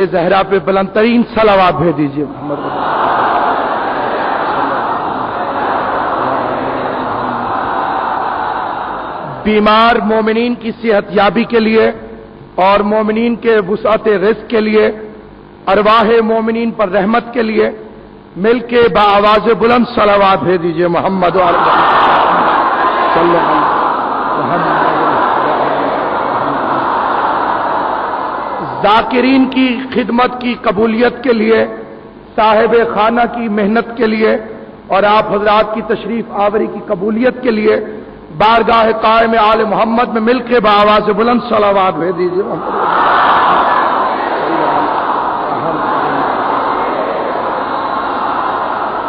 زہرا پہ بلند ترین صلوات بھیج دیجیے محمد بیمار مومنین کی صحت یابی کے لیے اور مومنین کے وسعت رزق کے لیے ارواح مومنین پر رحمت کے لیے مل کے بآواز بلند صلوات بھیج دیجیے محمد صلی اللہ علیہ وسلم۔ ذاکرین کی خدمت کی قبولیت کے لیے، صاحب خانہ کی محنت کے لیے اور آپ حضرات کی تشریف آوری کی قبولیت کے لیے بارگاہ قائم آل محمد میں مل کے بآواز بلند صلوات بھیج دیجیے۔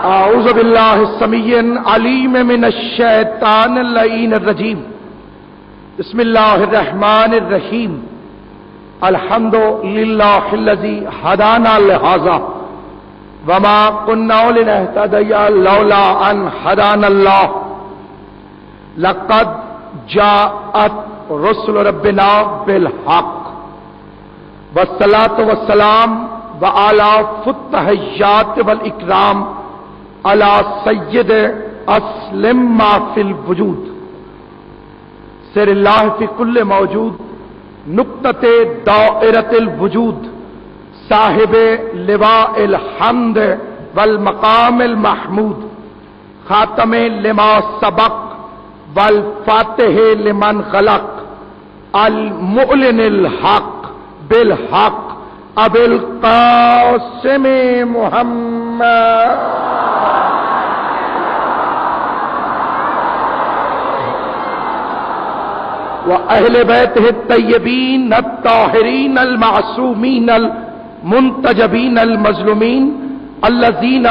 اعوذ باللہ السمیع العلیم من الشیطان اللعین الرجیم، بسم اللہ الرحمن الرحیم، الحمد للہ الذی ہدانا لہذا وما كنا لنهتدی لولا ان ہدانا اللہ لقد جاءت رسل ربنا بالحق والصلاة والسلام وعلى التحیات والاکرام علی سید اسلم ما فی الوجود سر اللہ فی کل موجود نقطۃ دائرۃ الوجود صاحب لواء الحمد والمقام المحمود خاتم لما سبق والفاتح لمن خلق المعلن الحق بالحق ابو القاسم محمد وأهل بيته الطيبين الطاهرين المعصومين المنتجبين المظلومين الذين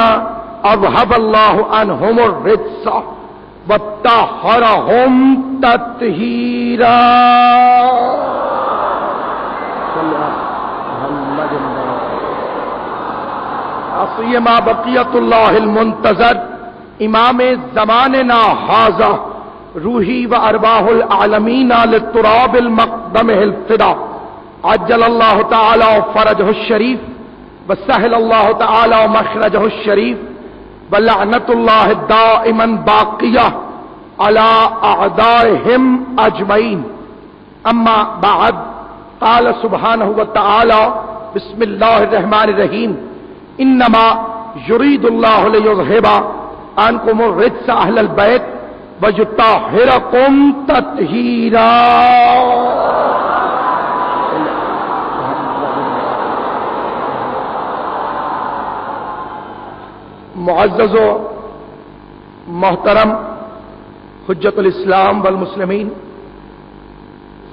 أذهب الله عنهم الرجس وطهرهم تطهيرا۔ سیما بقیت اللہ المنتظر امام زماننا هذا روحی و ارواح العالمین للتراب المقدم الفدا عجل اللہ تعالی فرجہ الشریف وسہل اللہ تعالی مخرجہ الشریف ولعنت اللہ دائما باقیہ علی اعدائهم اجمعین۔ اما بعد قال سبحانہ وتعالی بسم اللہ الرحمن الرحیم انما یرید اللہ لیذہب عنکم الرجس اہل البیت وَيُطَهِّرَكُمْ تَطْهِيرًا۔ معزز و محترم حجت الاسلام والمسلمین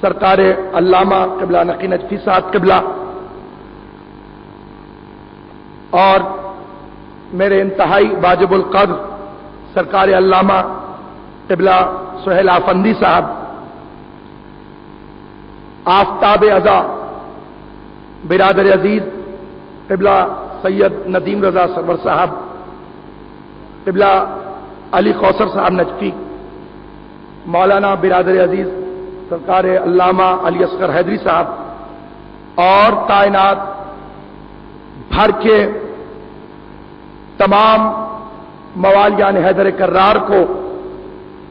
سرکار علامہ قبلہ نقی نجفی صاحب قبلہ اور میرے انتہائی واجب القدر سرکار علامہ قبلہ سہیل آفندی صاحب، آفتاب ازا برادر عزیز قبلہ سید ندیم رضا سرور صاحب، قبلہ علی کوثر صاحب نجفی، مولانا برادر عزیز سرکار علامہ علی اصغر حیدری صاحب اور کائنات بھر کے تمام موالیان حیدر کرار کو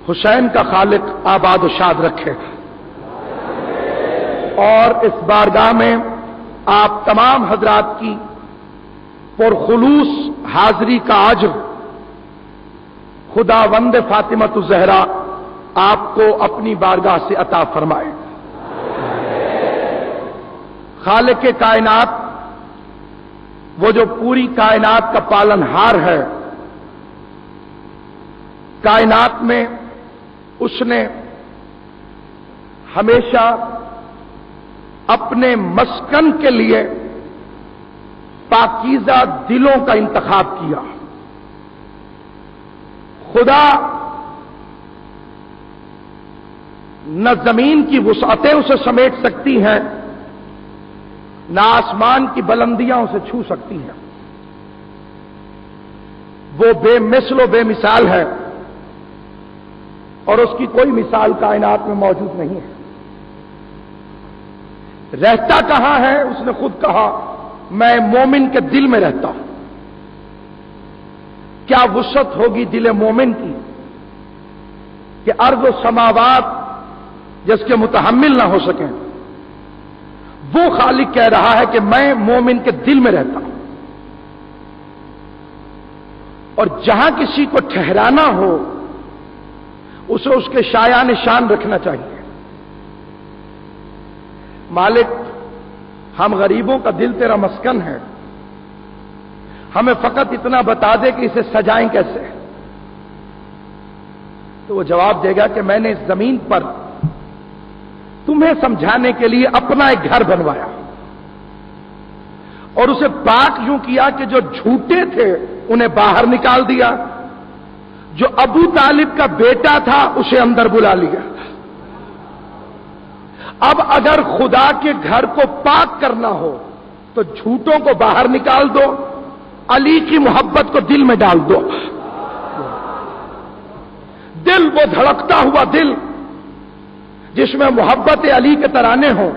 حسین کا خالق آباد و شاد رکھے اور اس بارگاہ میں آپ تمام حضرات کی پرخلوص حاضری کا اجر خداوند فاطمہ الزہرا آپ کو اپنی بارگاہ سے عطا فرمائے۔ خالق کائنات وہ جو پوری کائنات کا پالنہار ہے، کائنات میں اس نے ہمیشہ اپنے مسکن کے لیے پاکیزہ دلوں کا انتخاب کیا۔ خدا نہ زمین کی وسعتیں اسے سمیٹ سکتی ہیں، نہ آسمان کی بلندیاں اسے چھو سکتی ہیں۔ وہ بے مثل و بے مثال ہے اور اس کی کوئی مثال کائنات میں موجود نہیں ہے۔ رہتا کہاں ہے؟ اس نے خود کہا میں مومن کے دل میں رہتا ہوں، کیا وسعت ہوگی دل مومن کی کہ ارض و سماوات جس کے متحمل نہ ہو سکیں؟ وہ خالق کہہ رہا ہے کہ میں مومن کے دل میں رہتا ہوں، اور جہاں کسی کو ٹھہرانا ہو اسے اس کے شایان شان رکھنا چاہیے۔ مالک، ہم غریبوں کا دل تیرا مسکن ہے، ہمیں فقط اتنا بتا دے کہ اسے سجائیں کیسے۔ تو وہ جواب دے گا کہ میں نے اس زمین پر تمہیں سمجھانے کے لیے اپنا ایک گھر بنوایا، اور اسے پاک یوں کیا کہ جو جھوٹے تھے انہیں باہر نکال دیا، جو ابو طالب کا بیٹا تھا اسے اندر بلا لیا۔ اب اگر خدا کے گھر کو پاک کرنا ہو تو جھوٹوں کو باہر نکال دو، علی کی محبت کو دل میں ڈال دو۔ دل، وہ دھڑکتا ہوا دل جس میں محبت علی کے ترانے ہوں،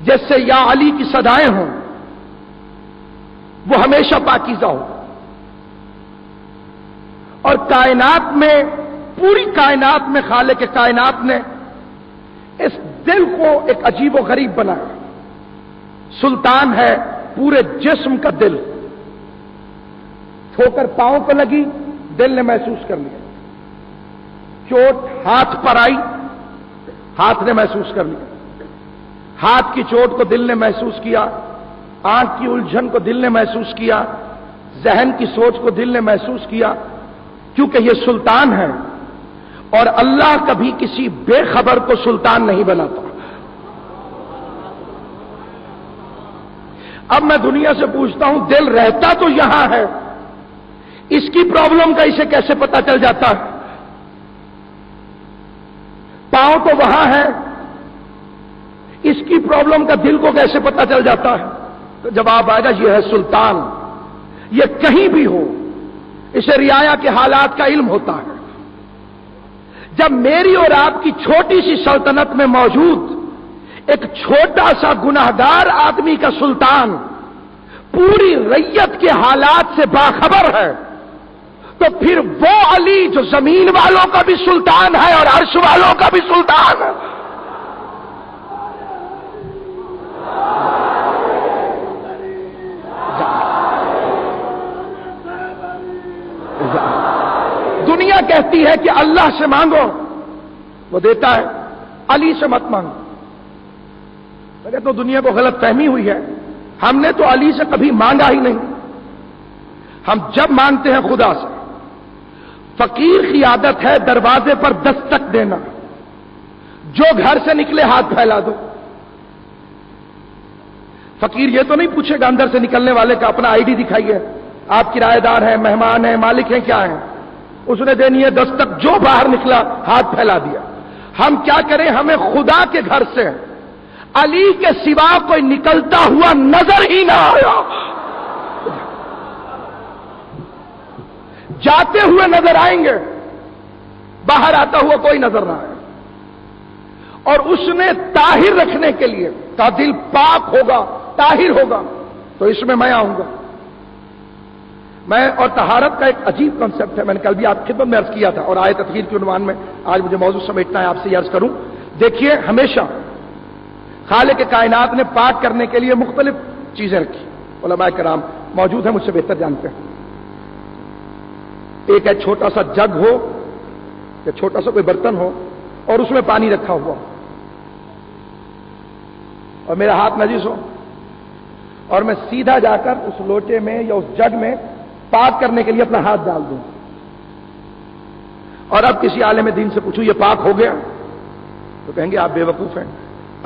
جیسے یا علی کی صدائیں ہوں، وہ ہمیشہ پاکیزہ ہو۔ اور کائنات میں، پوری کائنات میں خالق کائنات نے اس دل کو ایک عجیب و غریب بنایا۔ سلطان ہے پورے جسم کا دل، ٹھوکر پاؤں کو لگی، دل نے محسوس کر لیا، چوٹ ہاتھ پر آئی، ہاتھ نے محسوس کر لیا، ہاتھ کی چوٹ کو دل نے محسوس کیا، آنکھ کی الجھن کو دل نے محسوس کیا، ذہن کی سوچ کو دل نے محسوس کیا، کیونکہ یہ سلطان ہے، اور اللہ کبھی کسی بے خبر کو سلطان نہیں بناتا۔ اب میں دنیا سے پوچھتا ہوں، دل رہتا تو یہاں ہے، اس کی پرابلم کا اسے کیسے پتا چل جاتا ہے؟ پاؤں تو وہاں ہے، اس کی پرابلم کا دل کو کیسے پتا چل جاتا ہے؟ تو جواب آئے گا، یہ ہے سلطان، یہ کہیں بھی ہو اسے رعایا کے حالات کا علم ہوتا ہے۔ جب میری اور آپ کی چھوٹی سی سلطنت میں موجود ایک چھوٹا سا گناہگار آدمی کا سلطان پوری رعیت کے حالات سے باخبر ہے، تو پھر وہ علی جو زمین والوں کا بھی سلطان ہے اور عرش والوں کا بھی سلطان ہے۔ دنیا کہتی ہے کہ اللہ سے مانگو، وہ دیتا ہے، علی سے مت مانگو۔ مگر تو دنیا کو غلط فہمی ہوئی ہے، ہم نے تو علی سے کبھی مانگا ہی نہیں، ہم جب مانگتے ہیں خدا سے۔ فقیر کی عادت ہے دروازے پر دستک دینا، جو گھر سے نکلے ہاتھ پھیلا دو۔ فقیر یہ تو نہیں پوچھے گا اندر سے نکلنے والے کا اپنا آئی ڈی دکھائیے، آپ کرایہ دار ہیں، مہمان ہیں، مالک ہیں، کیا ہیں؟ اس نے دینی ہے دستک، جو باہر نکلا ہاتھ پھیلا دیا۔ ہم کیا کریں؟ ہمیں خدا کے گھر سے علی کے سوا کوئی نکلتا ہوا نظر ہی نہ آیا، جاتے ہوئے نظر آئیں گے، باہر آتا ہوا کوئی نظر نہ آئے۔ اور اس نے طاہر رکھنے کے لیے کہا دل پاک ہوگا، طاہر ہوگا تو اس میں میں آؤں گا۔ میں اور طہارت کا ایک عجیب کنسپٹ ہے، میں نے کل بھی آپ کی خدمت میں عرض کیا تھا، اور آئے تطہیر کے عنوان میں آج مجھے موضوع سمیٹنا ہے، آپ سے یہ عرض کروں۔ دیکھیے، ہمیشہ خالق کائنات نے پاک کرنے کے لیے مختلف چیزیں رکھی، علماء کرام موجود ہیں، مجھ سے بہتر جانتے ہیں۔ ایک ہے چھوٹا سا جگ ہو یا چھوٹا سا کوئی برتن ہو اور اس میں پانی رکھا ہوا ہو، اور میرا ہاتھ نجس ہو، اور میں سیدھا جا کر اس لوٹے میں یا اس جگ میں پاک کرنے کے لیے اپنا ہاتھ ڈال دوں، اور اب کسی عالم دین سے پوچھوں یہ پاک ہو گیا، تو کہیں گے آپ بے وقوف ہیں،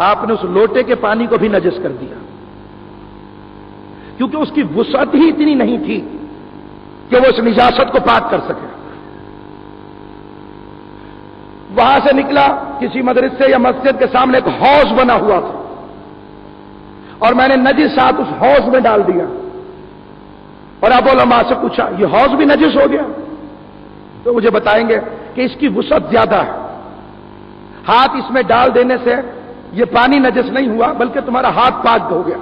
آپ نے اس لوٹے کے پانی کو بھی نجس کر دیا، کیونکہ اس کی وسعت ہی اتنی نہیں تھی کہ وہ اس نجاست کو پاک کر سکے۔ وہاں سے نکلا، کسی مدرسے یا مسجد کے سامنے ایک حوض بنا ہوا تھا، اور میں نے نجس ہاتھ اس حوض میں ڈال دیا، اور اب علماء سے پوچھا یہ حوض بھی نجس ہو گیا؟ تو مجھے بتائیں گے کہ اس کی وسعت زیادہ ہے، ہاتھ اس میں ڈال دینے سے یہ پانی نجس نہیں ہوا بلکہ تمہارا ہاتھ پاک ہو گیا۔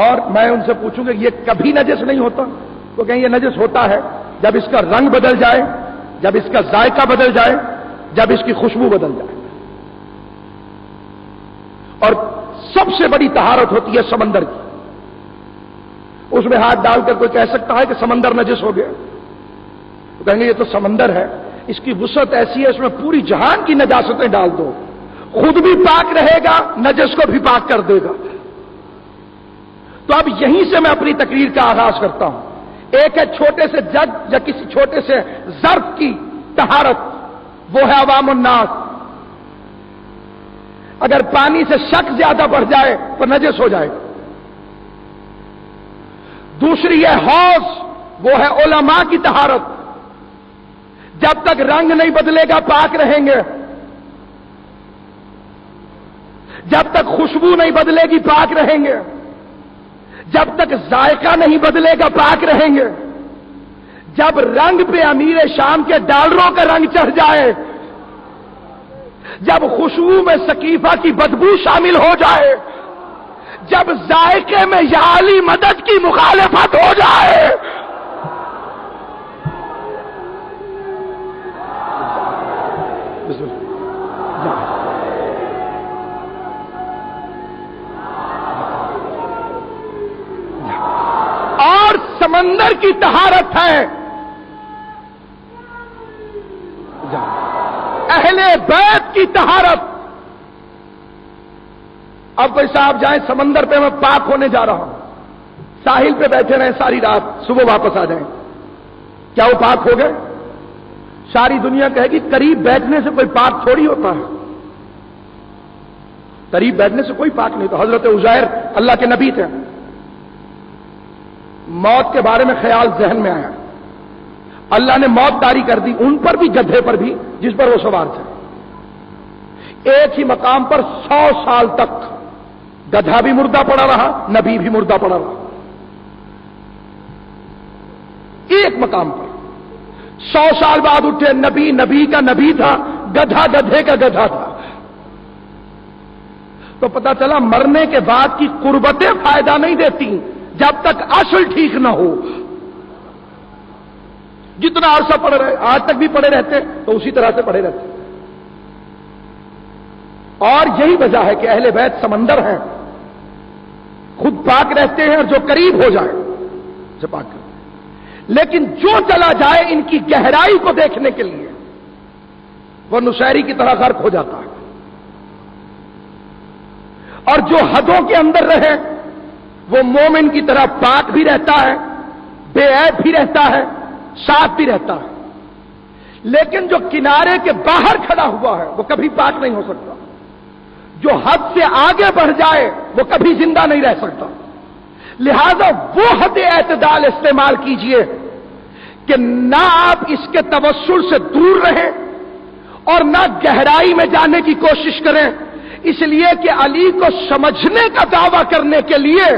اور میں ان سے پوچھوں گا یہ کبھی نجس نہیں ہوتا؟ تو کہیں یہ نجس ہوتا ہے جب اس کا رنگ بدل جائے، جب اس کا ذائقہ بدل جائے، جب اس کی خوشبو بدل جائے۔ اور سب سے بڑی طہارت ہوتی ہے سمندر کی۔ اس میں ہاتھ ڈال کر کوئی کہہ سکتا ہے کہ سمندر نجس ہو گیا؟ تو کہیں گے یہ تو سمندر ہے، اس کی وسعت ایسی ہے، اس میں پوری جہان کی نجاستیں ڈال دو، خود بھی پاک رہے گا، نجس کو بھی پاک کر دے گا۔ تو اب یہیں سے میں اپنی تقریر کا آغاز کرتا ہوں۔ ایک ہے چھوٹے سے جگ یا کسی چھوٹے سے ظرف کی طہارت، وہ ہے عوام الناس۔ اگر پانی سے شک زیادہ بڑھ جائے تو نجس ہو جائے گا۔ دوسری ہے حوض، وہ ہے علماء کی طہارت، جب تک رنگ نہیں بدلے گا پاک رہیں گے، جب تک خوشبو نہیں بدلے گی پاک رہیں گے، جب تک ذائقہ نہیں بدلے گا پاک رہیں گے، جب رنگ پہ امیر شام کے ڈالروں کا رنگ چڑھ جائے، جب خوشبو میں سقیفہ کی بدبو شامل ہو جائے، جب ذائقے میں یا علی مدد کی مخالفت ہو جائے، اور سمندر کی طہارت ہے اہل بیت کی طہارت۔ اب کوئی صاحب جائیں سمندر پہ، میں پاک ہونے جا رہا ہوں، ساحل پہ بیٹھے رہیں ساری رات، صبح واپس آ جائیں، کیا وہ پاک ہو گئے؟ ساری دنیا کہے گی قریب بیٹھنے سے کوئی پاک تھوڑی ہوتا ہے، قریب بیٹھنے سے کوئی پاک نہیں۔ تو حضرت عزیر اللہ کے نبی تھے، موت کے بارے میں خیال ذہن میں آیا، اللہ نے موت طاری کر دی، ان پر بھی گدھے پر بھی جس پر وہ سوار تھے۔ ایک ہی مقام پر 100 سال تک گدھا بھی مردہ پڑا رہا، نبی بھی مردہ پڑا رہا، ایک مقام پر 100 سال بعد اٹھے، نبی نبی کا نبی تھا، گدھا گدھے کا گدھا تھا۔ تو پتا چلا مرنے کے بعد کی قربتیں فائدہ نہیں دیتی جب تک اصل ٹھیک نہ ہو۔ جتنا عرصہ پڑے رہے، آج تک بھی پڑے رہتے تو اسی طرح سے پڑے رہتے۔ اور یہی وجہ ہے کہ اہل بیت سمندر ہیں، خود پاک رہتے ہیں اور جو قریب ہو جائے اسے پاک کرتے ہیں، لیکن جو چلا جائے ان کی گہرائی کو دیکھنے کے لیے وہ نشیری کی طرح غرق ہو جاتا ہے، اور جو حدوں کے اندر رہے وہ مومن کی طرح پاک بھی رہتا ہے، بے عیب بھی رہتا ہے، صاف بھی رہتا ہے۔ لیکن جو کنارے کے باہر کھڑا ہوا ہے وہ کبھی پاک نہیں ہو سکتا، جو حد سے آگے بڑھ جائے وہ کبھی زندہ نہیں رہ سکتا۔ لہذا وہ حد اعتدال استعمال کیجئے کہ نہ آپ اس کے توسل سے دور رہیں اور نہ گہرائی میں جانے کی کوشش کریں، اس لیے کہ علی کو سمجھنے کا دعویٰ کرنے کے لیے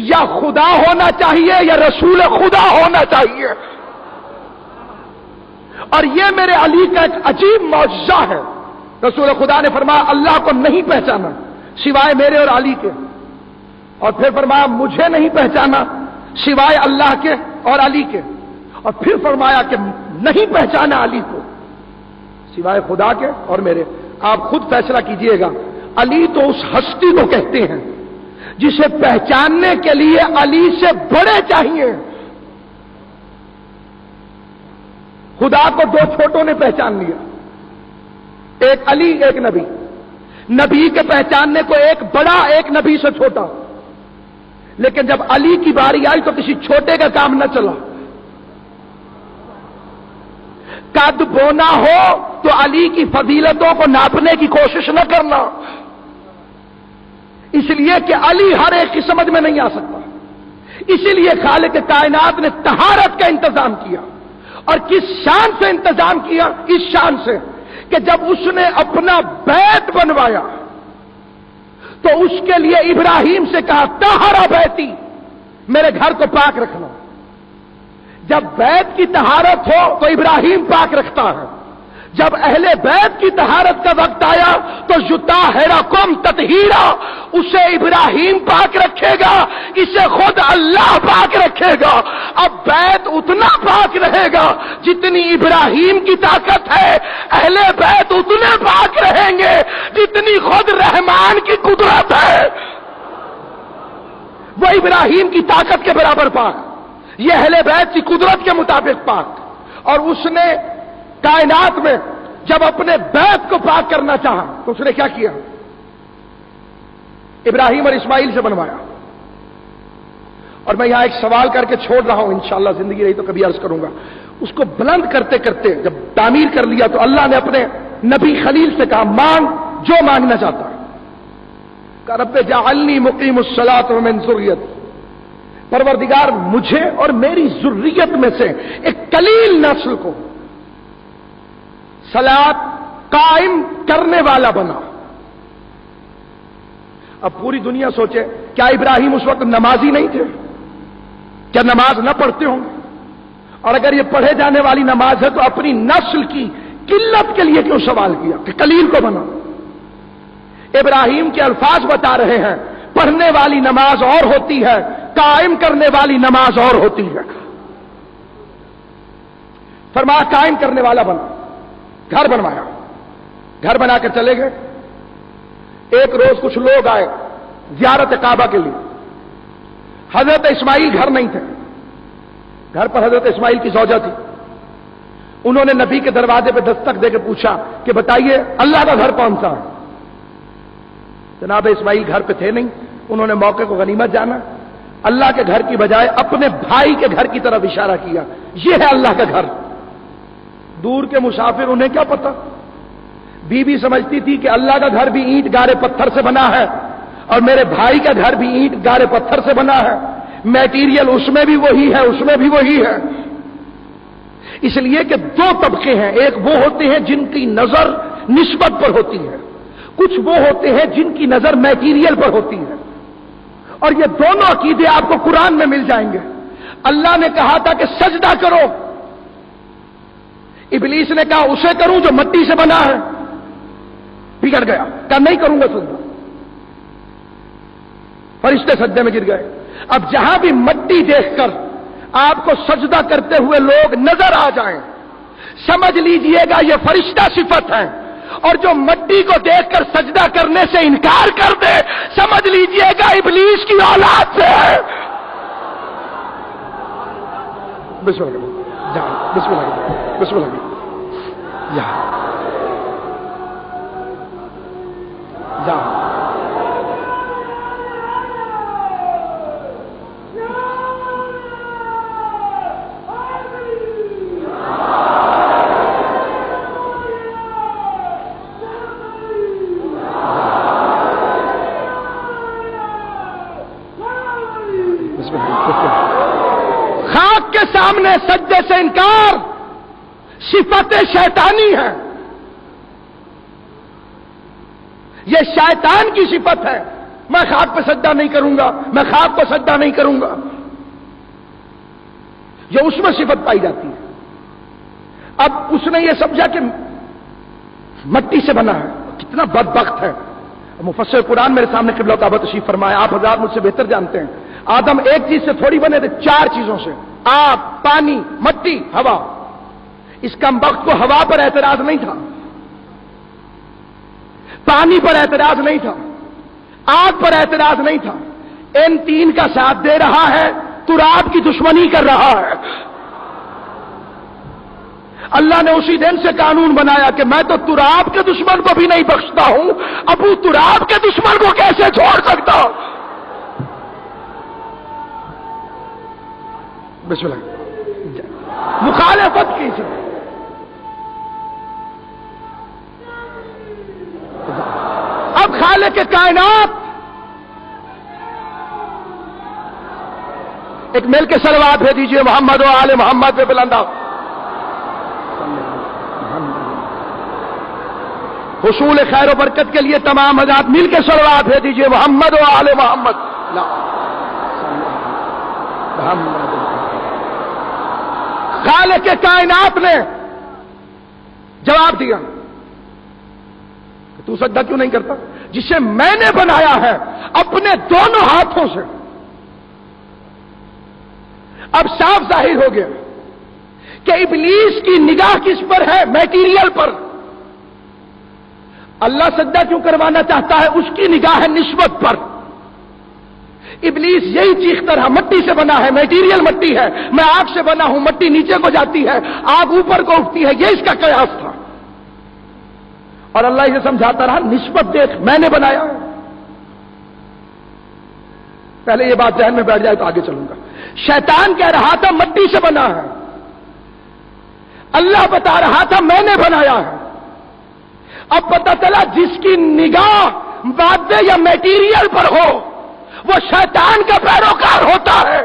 یا خدا ہونا چاہیے یا رسول خدا ہونا چاہیے، اور یہ میرے علی کا ایک عجیب معجزہ ہے۔ رسول خدا نے فرمایا اللہ کو نہیں پہچانا سوائے میرے اور علی کے، اور پھر فرمایا مجھے نہیں پہچانا سوائے اللہ کے اور علی کے، اور پھر فرمایا کہ نہیں پہچانا علی کو سوائے خدا کے اور میرے۔ آپ خود فیصلہ کیجئے گا، علی تو اس ہستی کو کہتے ہیں جسے پہچاننے کے لیے علی سے بڑے چاہیے۔ خدا کو دو چھوٹوں نے پہچان لیا، ایک علی ایک نبی، نبی کے پہچاننے کو ایک بڑا ایک نبی سے چھوٹا، لیکن جب علی کی باری آئی تو کسی چھوٹے کا کام نہ چلا۔ قد بونا ہو تو علی کی فضیلتوں کو ناپنے کی کوشش نہ کرنا، اس لیے کہ علی ہر ایک کی سمجھ میں نہیں آ سکتا۔ اسی لیے خالق کائنات نے طہارت کا انتظام کیا، اور کس شان سے انتظام کیا؟ اس شان سے کہ جب اس نے اپنا بیت بنوایا تو اس کے لیے ابراہیم سے کہا طہر بیتی، میرے گھر کو پاک رکھنا۔ جب بیت کی طہارت ہو تو ابراہیم پاک رکھتا ہے، جب اہل بیت کی طہارت کا وقت آیا تو یطہرکم تطہیرا، اسے ابراہیم پاک رکھے گا، اسے خود اللہ پاک رکھے گا۔ اب بیت اتنا پاک رہے گا جتنی ابراہیم کی طاقت ہے، اہل بیت اتنے پاک رہیں گے جتنی خود رحمان کی قدرت ہے۔ وہ ابراہیم کی طاقت کے برابر پاک، یہ اہل بیت کی قدرت کے مطابق پاک۔ اور اس نے کائنات میں جب اپنے بیت کو پاک کرنا چاہا تو اس نے کیا کیا؟ ابراہیم اور اسماعیل سے بنوایا۔ اور میں یہاں ایک سوال کر کے چھوڑ رہا ہوں، انشاءاللہ زندگی رہی تو کبھی عرض کروں گا۔ اس کو بلند کرتے کرتے جب تعمیر کر لیا تو اللہ نے اپنے نبی خلیل سے کہا مانگ جو مانگنا چاہتا ہے۔ کہ رب جعلنی مقیم الصلاۃ ومن ذریتی، پروردگار مجھے اور میری ذریت میں سے ایک قلیل نسل کو صلاۃ قائم کرنے والا بنا۔ اب پوری دنیا سوچے کیا ابراہیم اس وقت نمازی نہیں تھے؟ کیا نماز نہ پڑھتے ہوں گے؟ اور اگر یہ پڑھے جانے والی نماز ہے تو اپنی نسل کی قلت کے لیے کیوں سوال کیا کہ قلیل کو بنا؟ ابراہیم کے الفاظ بتا رہے ہیں پڑھنے والی نماز اور ہوتی ہے، قائم کرنے والی نماز اور ہوتی ہے۔ فرمایا قائم کرنے والا بنا، گھر بنوایا، گھر بنا کے چلے گئے۔ ایک روز کچھ لوگ آئے زیارت کعبہ کے لیے۔ حضرت اسماعیل گھر نہیں تھے، گھر پر حضرت اسماعیل کی زوجہ تھی۔ انہوں نے نبی کے دروازے پہ دستک دے کے پوچھا کہ بتائیے اللہ کا گھر کون سا ہے؟ جناب اسماعیل گھر پہ تھے نہیں۔ انہوں نے موقع کو غنیمت جانا، اللہ کے گھر کی بجائے اپنے بھائی کے گھر کی طرف اشارہ کیا، یہ ہے اللہ کا گھر۔ دور کے مسافر انہیں کیا پتا؟ بی بی سمجھتی تھی کہ اللہ کا گھر بھی اینٹ گارے پتھر سے بنا ہے اور میرے بھائی کا گھر بھی اینٹ گارے پتھر سے بنا ہے، میٹیریل اس میں بھی وہی ہے، اس میں بھی وہی ہے۔ اس لیے کہ دو طبقے ہیں، ایک وہ ہوتے ہیں جن کی نظر نسبت پر ہوتی ہے، کچھ وہ ہوتے ہیں جن کی نظر میٹیریل پر ہوتی ہے، اور یہ دونوں عقیدے آپ کو قرآن میں مل جائیں گے۔ اللہ نے کہا تھا کہ سجدہ کرو، ابلیس نے کہا اسے کروں جو مٹی سے بنا ہے، بگڑ گیا، کہا نہیں کروں گا سجدہ، فرشتے سجدے میں گر گئے۔ اب جہاں بھی مٹی دیکھ کر آپ کو سجدہ کرتے ہوئے لوگ نظر آ جائیں، سمجھ لیجئے گا یہ فرشتہ صفت ہے، اور جو مٹی کو دیکھ کر سجدہ کرنے سے انکار کر دے سمجھ لیجئے گا ابلیس کی اولاد سے ہے۔ بسم اللہ جان، بسم اللہ بسم اللہ جان جان۔ خاک کے سامنے سجدے سے انکار صفت شیطانی ہے، یہ شیطان کی صفت ہے۔ میں خاک پہ سجدہ نہیں کروں گا، میں خاک پہ سجدہ نہیں کروں گا، یہ اس میں صفت پائی جاتی ہے۔ اب اس نے یہ سمجھا کہ مٹی سے بنا ہے، کتنا بدبخت ہے۔ مفسر قرآن میرے سامنے قبلہ کعبہ تشریف فرمایا، آپ حضرات مجھ سے بہتر جانتے ہیں آدم ایک چیز سے تھوڑی بنے تھے، چار چیزوں سے، آگ، پانی، مٹی، ہوا۔ اس کمبخت کو ہوا پر اعتراض نہیں تھا، پانی پر اعتراض نہیں تھا، آگ پر اعتراض نہیں تھا، ان تین کا ساتھ دے رہا ہے، تراب کی دشمنی کر رہا ہے۔ اللہ نے اسی دن سے قانون بنایا کہ میں تو تراب کے دشمن کو بھی نہیں بخشتا ہوں، ابو تراب کے دشمن کو کیسے چھوڑ سکتا ہوں؟ بسم اللہ مخالفت کیجیے۔ اب خالق کائنات ایک مل کے صلوات بھیج دیجیے محمد و آل محمد پہ بلند آؤ۔ حصول خیر و برکت کے لیے تمام حضرات مل کے صلوات بھیج دیجیے محمد و آل محمد۔ خالق کائنات نے جواب دیا کہ تو سجدہ کیوں نہیں کرتا؟ جسے میں نے بنایا ہے اپنے دونوں ہاتھوں سے۔ اب صاف ظاہر ہو گیا کہ ابلیس کی نگاہ کس پر ہے؟ میٹیریل پر۔ اللہ سجدہ کیوں کروانا چاہتا ہے؟ اس کی نگاہ ہے نسبت پر۔ ابلیس یہی چیختا رہا، مٹی سے بنا ہے، میٹیریل مٹی ہے، میں آگ سے بنا ہوں، مٹی نیچے کو جاتی ہے، آگ اوپر کو اٹھتی ہے، یہ اس کا قیاس تھا۔ اور اللہ اسے سمجھاتا رہا، نسبت دیکھ، میں نے بنایا ہے۔ پہلے یہ بات ذہن میں بیٹھ جائے تو آگے چلوں گا۔ شیطان کہہ رہا تھا مٹی سے بنا ہے، اللہ بتا رہا تھا میں نے بنایا ہے۔ اب پتہ چلا جس کی نگاہ مادے یا میٹیریل پر ہو وہ شیطان کا پیروکار ہوتا ہے،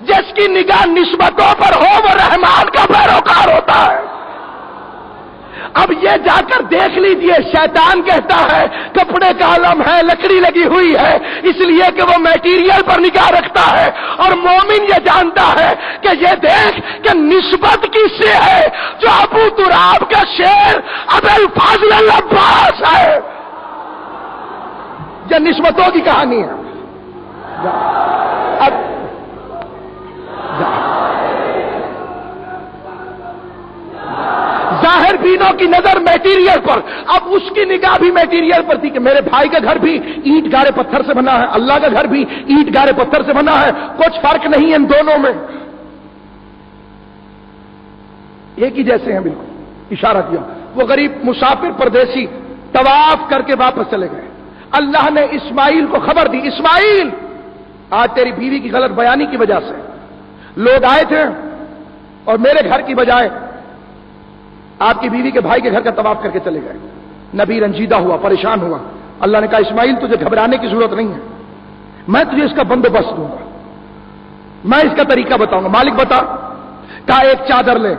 جس کی نگاہ نسبتوں پر ہو وہ رحمان کا پیروکار ہوتا ہے۔ اب یہ جا کر دیکھ لیجئے، شیطان کہتا ہے کپڑے کا عالم ہے، لکڑی لگی ہوئی ہے، اس لیے کہ وہ میٹیریل پر نگاہ رکھتا ہے، اور مومن یہ جانتا ہے کہ یہ دیکھ کہ نسبت کس سے ہے؟ جو ابو تراب کا شیر ابو الفضل العباس ہے۔ یہ نسبتوں کی کہانی ہے۔ اب ظاہر بینوں کی نظر میٹیریل پر، اب اس کی نگاہ بھی میٹیریل پر تھی کہ میرے بھائی کا گھر بھی اینٹ گارے پتھر سے بنا ہے، اللہ کا گھر بھی اینٹ گارے پتھر سے بنا ہے، کچھ فرق نہیں ان دونوں میں، ایک ہی جیسے ہیں بالکل۔ اشارہ کیا، وہ غریب مسافر پردیسی طواف کر کے واپس چلے گئے۔ اللہ نے اسماعیل کو خبر دی، اسماعیل آج تیری بیوی کی غلط بیانی کی وجہ سے لوگ آئے تھے اور میرے گھر کی بجائے آپ کی بیوی کے بھائی کے گھر کا طواف کر کے چلے گئے۔ نبی رنجیدہ ہوا، پریشان ہوا۔ اللہ نے کہا اسماعیل تجھے گھبرانے کی ضرورت نہیں ہے، میں تجھے اس کا بندوبست دوں گا، میں اس کا طریقہ بتاؤں گا۔ مالک بتا، کہا ایک چادر لے،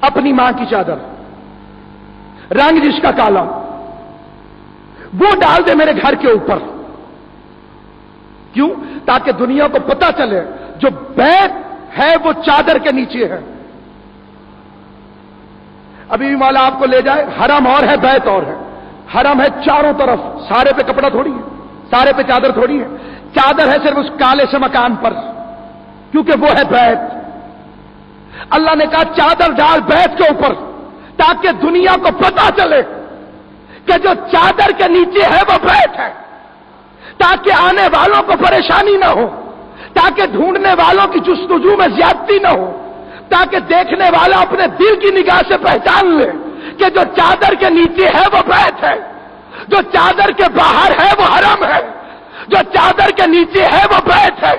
اپنی ماں کی چادر، رنگ جس کا کالا، وہ ڈال دے میرے گھر کے اوپر۔ کیوں؟ تاکہ دنیا کو پتا چلے جو بیت ہے وہ چادر کے نیچے ہے۔ ابھی بھی مولا آپ کو لے جائے، حرم اور ہے بیت اور ہے۔ حرم ہے چاروں طرف، سارے پہ کپڑا تھوڑی ہے، سارے پہ چادر تھوڑی ہے، چادر ہے صرف اس کالے سے مکان پر، کیونکہ وہ ہے بیت۔ اللہ نے کہا چادر ڈال بیت کے اوپر تاکہ دنیا کو پتا چلے کہ جو چادر کے نیچے ہے وہ بیت ہے، تاکہ آنے والوں کو پریشانی نہ ہو، تاکہ ڈھونڈنے والوں کی جستجو میں زیادتی نہ ہو، تاکہ دیکھنے والا اپنے دل کی نگاہ سے پہچان لے کہ جو چادر کے نیچے ہے وہ بیت ہے، جو چادر کے باہر ہے وہ حرم ہے، جو چادر کے نیچے ہے وہ بیت ہے،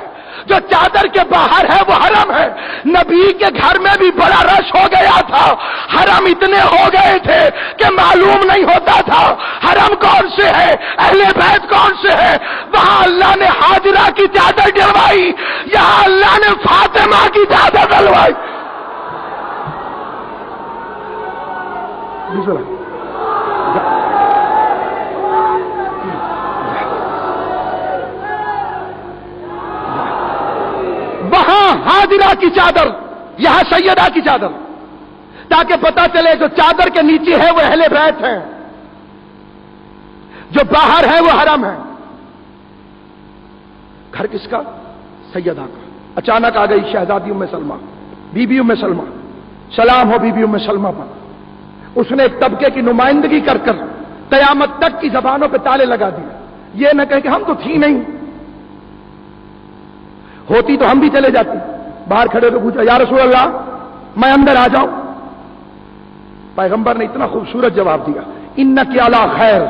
جو چادر کے باہر ہے وہ حرم ہے۔ نبی کے گھر میں بھی بڑا رش ہو گیا تھا، حرم اتنے ہو گئے تھے کہ معلوم نہیں ہوتا تھا حرم کون سے ہے، اہل بیت کون سے ہے۔ وہاں اللہ نے ہاجرہ کی چادر ڈلوائی، یہاں اللہ نے فاطمہ کی چادر ڈلوائی۔ وہاں ہاجرہ کی چادر، یہاں سیدہ کی چادر، تاکہ پتا چلے جو چادر کے نیچے ہے وہ اہل بیت ہے، جو باہر ہے وہ حرم ہے۔ گھر کس کا؟ سیدہ کا۔ اچانک آ گئی شہزادی ام سلمہ، بی بی ام سلمہ، سلام ہو بی بی ام سلمہ پر۔ اس نے ایک طبقے کی نمائندگی کر کر قیامت تک کی زبانوں پہ تالے لگا دیے، یہ نہ کہے کہ ہم تو تھی نہیں، ہوتی تو ہم بھی چلے جاتے۔ باہر کھڑے ہوئے پوچھا یا رسول اللہ میں اندر آ جاؤں؟ پیغمبر نے اتنا خوبصورت جواب دیا، انک علی خیر،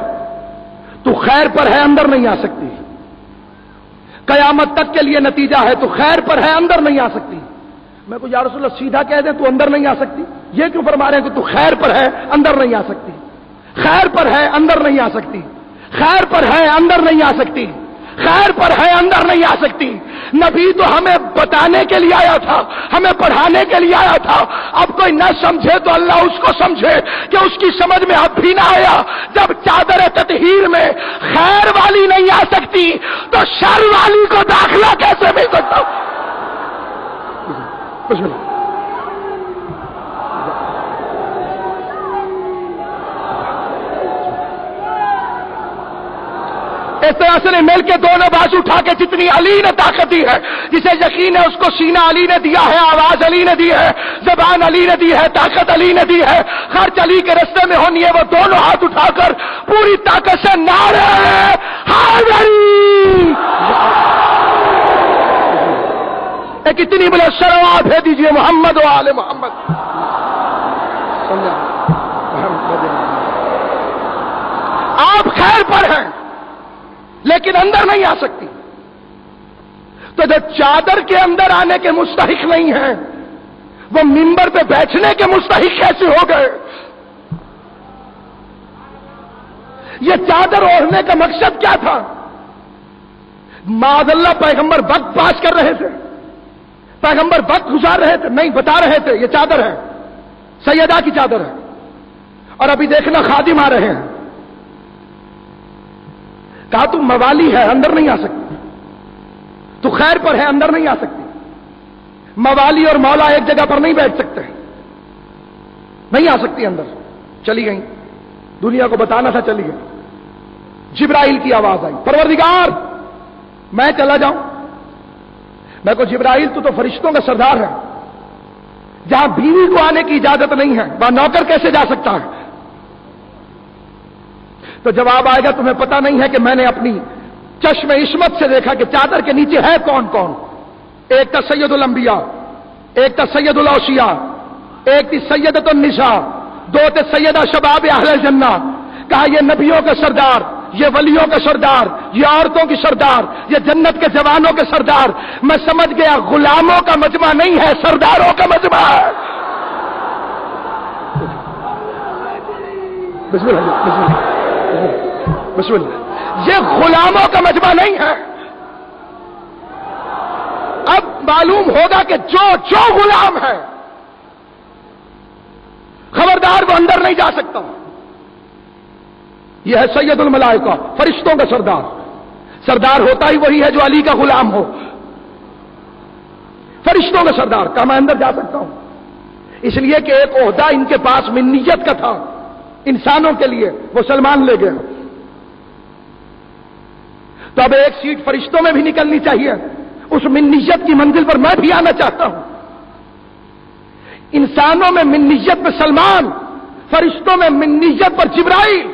تو خیر پر ہے، اندر نہیں آ سکتی، قیامت تک کے لیے نتیجہ ہے، تو خیر پر ہے، اندر نہیں آ سکتی۔ میں کو یا رسول اللہ سیدھا کہہ دیں تو اندر نہیں آ سکتی، یہ کیوں فرما رہے ہیں کہ تو خیر پر ہے اندر نہیں آ سکتی؟ خیر پر ہے اندر نہیں آ سکتی، خیر پر ہے اندر نہیں آ سکتی، خیر پر ہے اندر نہیں آ سکتی۔ نبی تو ہمیں بتانے کے لیے آیا تھا، ہمیں پڑھانے کے لیے آیا تھا۔ اب کوئی نہ سمجھے تو اللہ اس کو سمجھے کہ اس کی سمجھ میں اب بھی نہ آیا۔ جب چادر تطہیر میں خیر والی نہیں آ سکتی تو شر والی کو داخلہ کیسے مل سکتا؟ اس طرح سے مل کے دونوں بازو اٹھا کے جتنی علی نے طاقت دی ہے، جسے یقین ہے اس کو سینہ علی نے دیا ہے، آواز علی نے دی ہے، زبان علی نے دی ہے، طاقت علی نے دی ہے، خرچ علی کے رستے میں ہونی ہے، وہ دونوں ہاتھ اٹھا کر پوری طاقت سے نعرہ حیدری ایک اتنی بڑے شروعات ہے دیجئے محمد و آل محمد۔ آپ خیر پر ہیں لیکن اندر نہیں آ سکتی، تو جو چادر کے اندر آنے کے مستحق نہیں ہیں وہ منبر پہ بیٹھنے کے مستحق کیسے ہو گئے؟ یہ چادر اوڑھنے کا مقصد کیا تھا؟ معاذ اللہ پیغمبر وقت پاس کر رہے تھے، پیغمبر وقت گزار رہے تھے، نہیں بتا رہے تھے یہ چادر ہے، سیدہ کی چادر ہے، اور ابھی دیکھنا خادم آ رہے ہیں، کہا تم موالی ہے اندر نہیں آ سکتی، تو خیر پر ہے اندر نہیں آ سکتی، موالی اور مولا ایک جگہ پر نہیں بیٹھ سکتے، نہیں آ سکتی اندر، چلی گئی، دنیا کو بتانا تھا چلی گئی، جبرائیل کی آواز آئی، پروردگار میں چلا جاؤں؟ میں کو جبرائیل تو فرشتوں کا سردار ہے، جہاں بیوی کو آنے کی اجازت نہیں ہے وہاں نوکر کیسے جا سکتا ہے؟ تو جواب آئے گا تمہیں پتا نہیں ہے کہ میں نے اپنی چشم عصمت سے دیکھا کہ چادر کے نیچے ہے کون کون، ایک تھا سید الانبیاء، ایک تھا سید الاوصیاء، ایک تھی سیدۃ النساء، دو تھے سیدہ شباب اہل الجنہ، کہا یہ نبیوں کا سردار، یہ ولیوں کا سردار، یہ عورتوں کی سردار، یہ جنت کے جوانوں کے سردار، میں سمجھ گیا غلاموں کا مجمع نہیں ہے سرداروں کا مجمع ہے۔ بسم اللہ بسم اللہ بسم اللہ، یہ غلاموں کا مجمع نہیں ہے۔ اب معلوم ہوگا کہ جو غلام ہے خبردار وہ اندر نہیں جا سکتا۔ یہ ہے سید الملائکہ، فرشتوں کا سردار، سردار ہوتا ہی وہی ہے جو علی کا غلام ہو، فرشتوں کا سردار، کہا میں اندر جا سکتا ہوں، اس لیے کہ ایک عہدہ ان کے پاس منیت کا تھا انسانوں کے لیے، وہ سلمان لے گئے، تو اب ایک سیٹ فرشتوں میں بھی نکلنی چاہیے، اس منیت کی منزل پر میں بھی آنا چاہتا ہوں۔ انسانوں میں منیت پر سلمان، فرشتوں میں منیت پر جبرائیل۔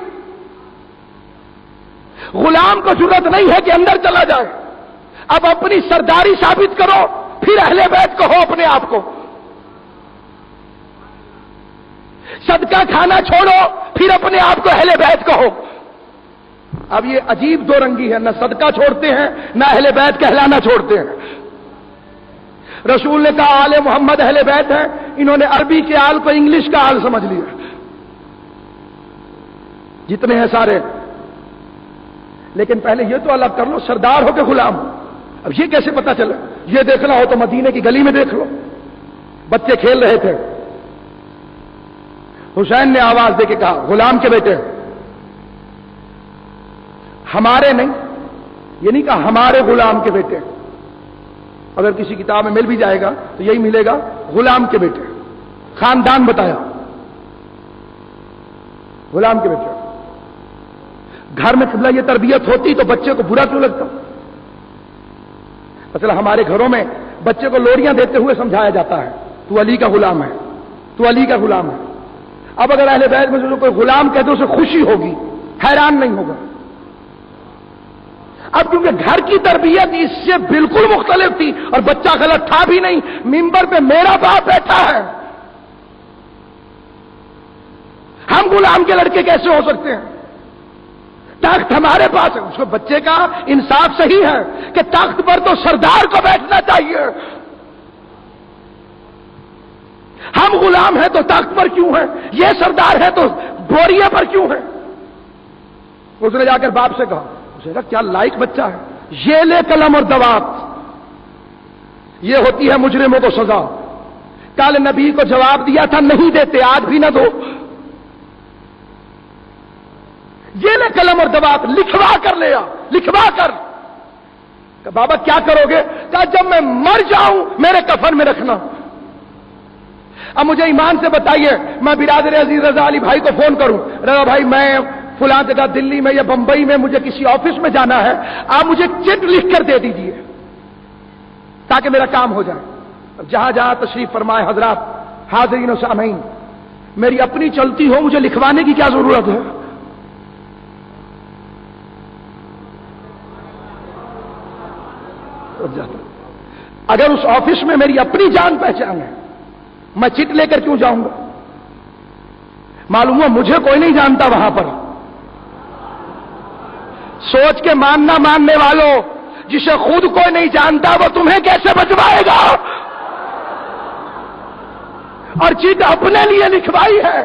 غلام کو ضرورت نہیں ہے کہ اندر چلا جائے، اب اپنی سرداری ثابت کرو، پھر اہل بیت کہو اپنے آپ کو، صدقہ کھانا چھوڑو، پھر اپنے آپ کو اہل بیت کہو۔ اب یہ عجیب دو رنگی ہے، نہ صدقہ چھوڑتے ہیں نہ اہل بیت کہلانا چھوڑتے ہیں۔ رسول نے کہا آل محمد اہل بیت ہے، انہوں نے عربی کے آل کو انگلش کا آل سمجھ لیا، جتنے ہیں سارے۔ لیکن پہلے یہ تو الگ کر لو سردار ہو کے غلام ہو، اب یہ کیسے پتا چلے؟ یہ دیکھنا ہو تو مدینے کی گلی میں دیکھ لو، بچے کھیل رہے تھے، حسین نے آواز دے کے کہا غلام کے بیٹے، ہمارے نہیں، یہ نہیں کہا ہمارے غلام کے بیٹے، اگر کسی کتاب میں مل بھی جائے گا تو یہی ملے گا غلام کے بیٹے، خاندان بتایا غلام کے بیٹے۔ گھر میں قبلہ یہ تربیت ہوتی تو بچے کو برا کیوں لگتا؟ مثلا ہمارے گھروں میں بچے کو لوریاں دیتے ہوئے سمجھایا جاتا ہے تو علی کا غلام ہے، تو علی کا غلام ہے۔ اب اگر اہل بیت میں سے کوئی غلام کہتے اسے خوشی ہوگی، حیران نہیں ہوگا۔ اب کیونکہ گھر کی تربیت اس سے بالکل مختلف تھی اور بچہ غلط تھا بھی نہیں، منبر پہ میرا باپ بیٹھا ہے، ہم غلام کے لڑکے کیسے ہو سکتے ہیں؟ تخت ہمارے پاس ہے، اس کو بچے کا انصاف صحیح ہے کہ تخت پر تو سردار کو بیٹھنا چاہیے، ہم غلام ہیں تو تخت پر کیوں ہیں؟ یہ سردار ہے تو بوریے پر کیوں ہے؟ اس نے جا کر باپ سے کہا، اسے کہا کیا لائق بچہ ہے، یہ لے قلم اور دوات، یہ ہوتی ہے مجرموں کو سزا۔ کل نبی کو جواب دیا تھا نہیں دیتے، آج بھی نہ دو، یہ لے قلم اور دوات، لکھوا کر لے آ، لکھوا کر۔ کہ بابا کیا کرو گے؟ کہا جب میں مر جاؤں میرے کفن میں رکھنا۔ اب مجھے ایمان سے بتائیے، میں برادر عزیز رضا علی بھائی کو فون کروں، رضا بھائی میں فلاں جگہ دلی میں یا بمبئی میں مجھے کسی آفس میں جانا ہے، آپ مجھے چٹ لکھ کر دے دیجئے تاکہ میرا کام ہو جائے۔ جہاں جہاں تشریف فرمائے حضرات، حاضرین و سامعین، میری اپنی چلتی ہو، مجھے لکھوانے کی کیا ضرورت ہے؟ اگر اس آفس میں میری اپنی جان پہچان ہے، میں چٹ لے کر کیوں جاؤں گا؟ معلوم ہوا مجھے کوئی نہیں جانتا وہاں پر۔ سوچ کے ماننا ماننے والوں، جسے خود کوئی نہیں جانتا وہ تمہیں کیسے بچوائے گا؟ اور چیٹ اپنے لیے لکھوائی ہے۔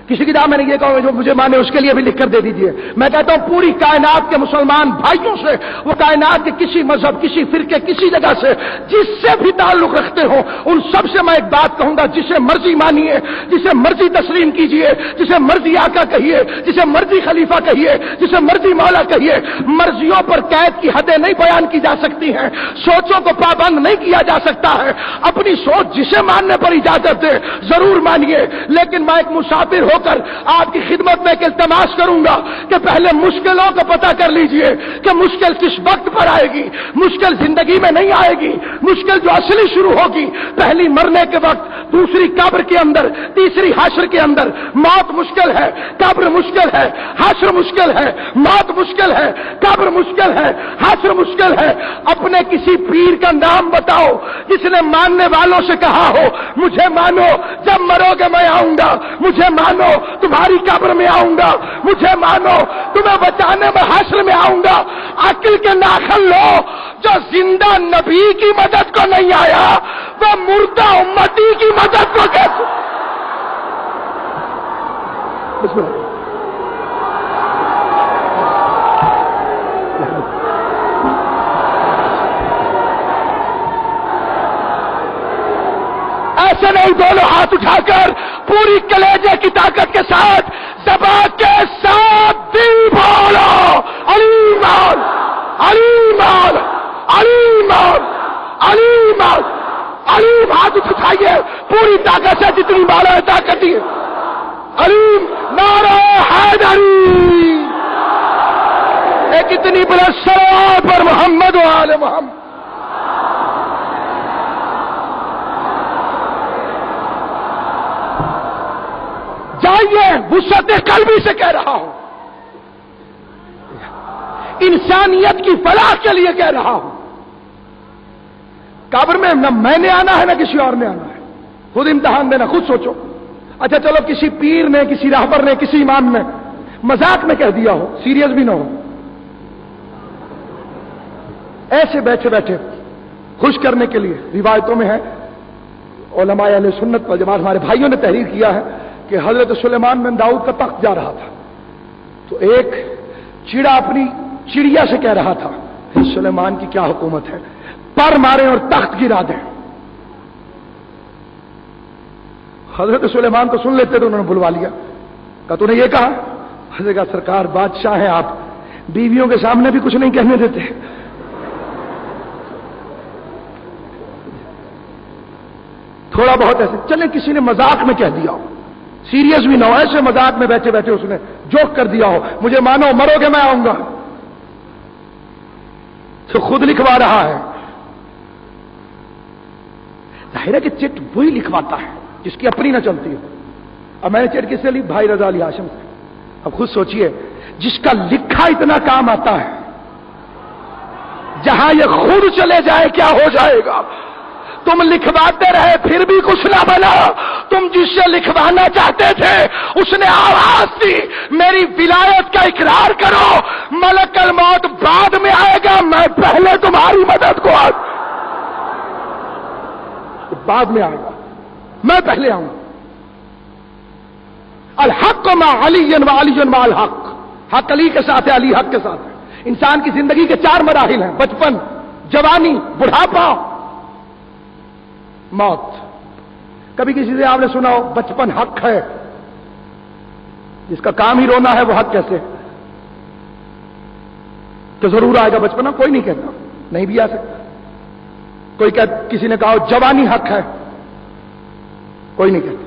کسی کتاب میں نے یہ کہا جو مجھے مانے اس کے لیے بھی لکھ کر دے دیجئے۔ میں کہتا ہوں پوری کائنات کے مسلمان بھائیوں سے، وہ کائنات کے کسی مذہب، کسی فرقے، کسی جگہ سے جس سے بھی تعلق رکھتے ہو، ان سب سے میں ایک بات کہوں گا، جسے مرضی مانیے، جسے مرضی تسلیم کیجئے، جسے مرضی آقا کہیے، جسے مرضی خلیفہ کہیے، جسے مرضی مولا کہیے، مرضیوں پر قید کی حدیں نہیں بیان کی جا سکتی ہیں، سوچوں کو پابند نہیں کیا جا سکتا ہے۔ اپنی سوچ جسے ماننے پر اجازت دے ضرور مانیے، لیکن میں ایک مسافر ہو کر آپ کی خدمت میں ایک التماس کروں گا کہ پہلے مشکلوں کو پتہ کر لیجئے کہ مشکل کس وقت پر آئے گی۔ مشکل زندگی میں نہیں آئے گی، مشکل جو اصلی شروع ہوگی پہلی مرنے کے وقت، دوسری قبر کے اندر، تیسری حشر کے اندر۔ موت مشکل ہے، قبر مشکل ہے، حشر مشکل ہے، موت مشکل ہے، قبر مشکل ہے، حشر مشکل ہے۔ اپنے کسی پیر کا نام بتاؤ جس نے ماننے والوں سے کہا ہو مجھے مانو جب مرو گے میں آؤں گا، مجھے مانو تمہاری قبر میں آؤں گا، مجھے مانو تمہیں بچانے میں حشر میں آؤں گا۔ عقل کے ناخن لو، جو زندہ نبی کی مدد کو نہیں آیا وہ مردہ امتی کی مدد کو کیسے؟ بسم اللہ۔ ایسے نہیں، دونوں ہاتھ اٹھا کر پوری کلیجے کی طاقت کے ساتھ، زبان کے ساتھ دل بولو، علی مال علی مال علی مال علی مال علی۔ ہاتھ اٹھائیے پوری طاقت سے، جتنی مالا ہے طاقت ہے۔ علیم نعرہ حیدری، ایک اتنی بلند صلوات پر محمد و آل محمد۔ جائیے، وسعت قلبی سے کہہ رہا ہوں، انسانیت کی فلاح کے لیے کہہ رہا ہوں۔ قبر میں نہ میں نے آنا ہے نہ کسی اور نے آنا ہے، خود امتحان دینا، خود سوچو۔ اچھا چلو کسی پیر نے، کسی راہبر نے، کسی امام نے مذاق میں کہہ دیا ہو، سیریس بھی نہ ہو، ایسے بیٹھے بیٹھے خوش کرنے کے لیے روایتوں میں ہے، علماء اہل سنت والجماعت ہمارے بھائیوں نے تحریر کیا ہے کہ حضرت سلیمان بن داؤد کا تخت جا رہا تھا تو ایک چڑا اپنی چڑیا سے کہہ رہا تھا سلیمان کی کیا حکومت ہے، پر مارے اور تخت گرا دیں۔ حضرت سلیمان تو سن لیتے تو انہوں نے بلوا لیا، کہا تو نے یہ کہا؟ حضرت کہا سرکار بادشاہ ہیں آپ، بیویوں کے سامنے بھی کچھ نہیں کہنے دیتے۔ تھوڑا بہت ایسے چلے، کسی نے مذاق میں کہہ دیا ہو، سیریس بھی نہ ہو، ایسے مذاق میں بیٹھے بیٹھے اس نے جوک کر دیا ہو مجھے مانو مرو گے میں آؤں گا، تو خود لکھوا رہا ہے۔ ظاہر ہے کہ چٹ وہی لکھواتا ہے جس کی اپنی نہ چلتی ہو۔ اب میں نے چٹ کس سے لی؟ بھائی رضا علی ہاشم سے۔ اب خود سوچئے، جس کا لکھا اتنا کام آتا ہے، جہاں یہ خود چلے جائے کیا ہو جائے گا؟ تم لکھواتے رہے پھر بھی کچھ نہ بنا، تم جس سے لکھوانا چاہتے تھے اس نے آواز دی میری ولایت کا اقرار کرو، ملک الموت بعد میں آئے گا، میں پہلے تمہاری مدد کو بعد میں آئے گا، میں پہلے آؤں۔ الحق مع علی و علی مع الحق، حق علی کے ساتھ ہے، علی حق کے ساتھ ہے۔ انسان کی زندگی کے 4 مراحل ہیں، بچپن، جوانی، بڑھاپا، موت۔ کبھی کسی سے آپ نے سنا ہو بچپن حق ہے، جس کا کام ہی رونا ہے وہ حق کیسے؟ تو ضرور آئے گا بچپنا، کوئی نہیں کہتا، نہیں بھی آ سکتا۔ کوئی کسی نے کہا جوانی حق ہے، کوئی نہیں کہتا۔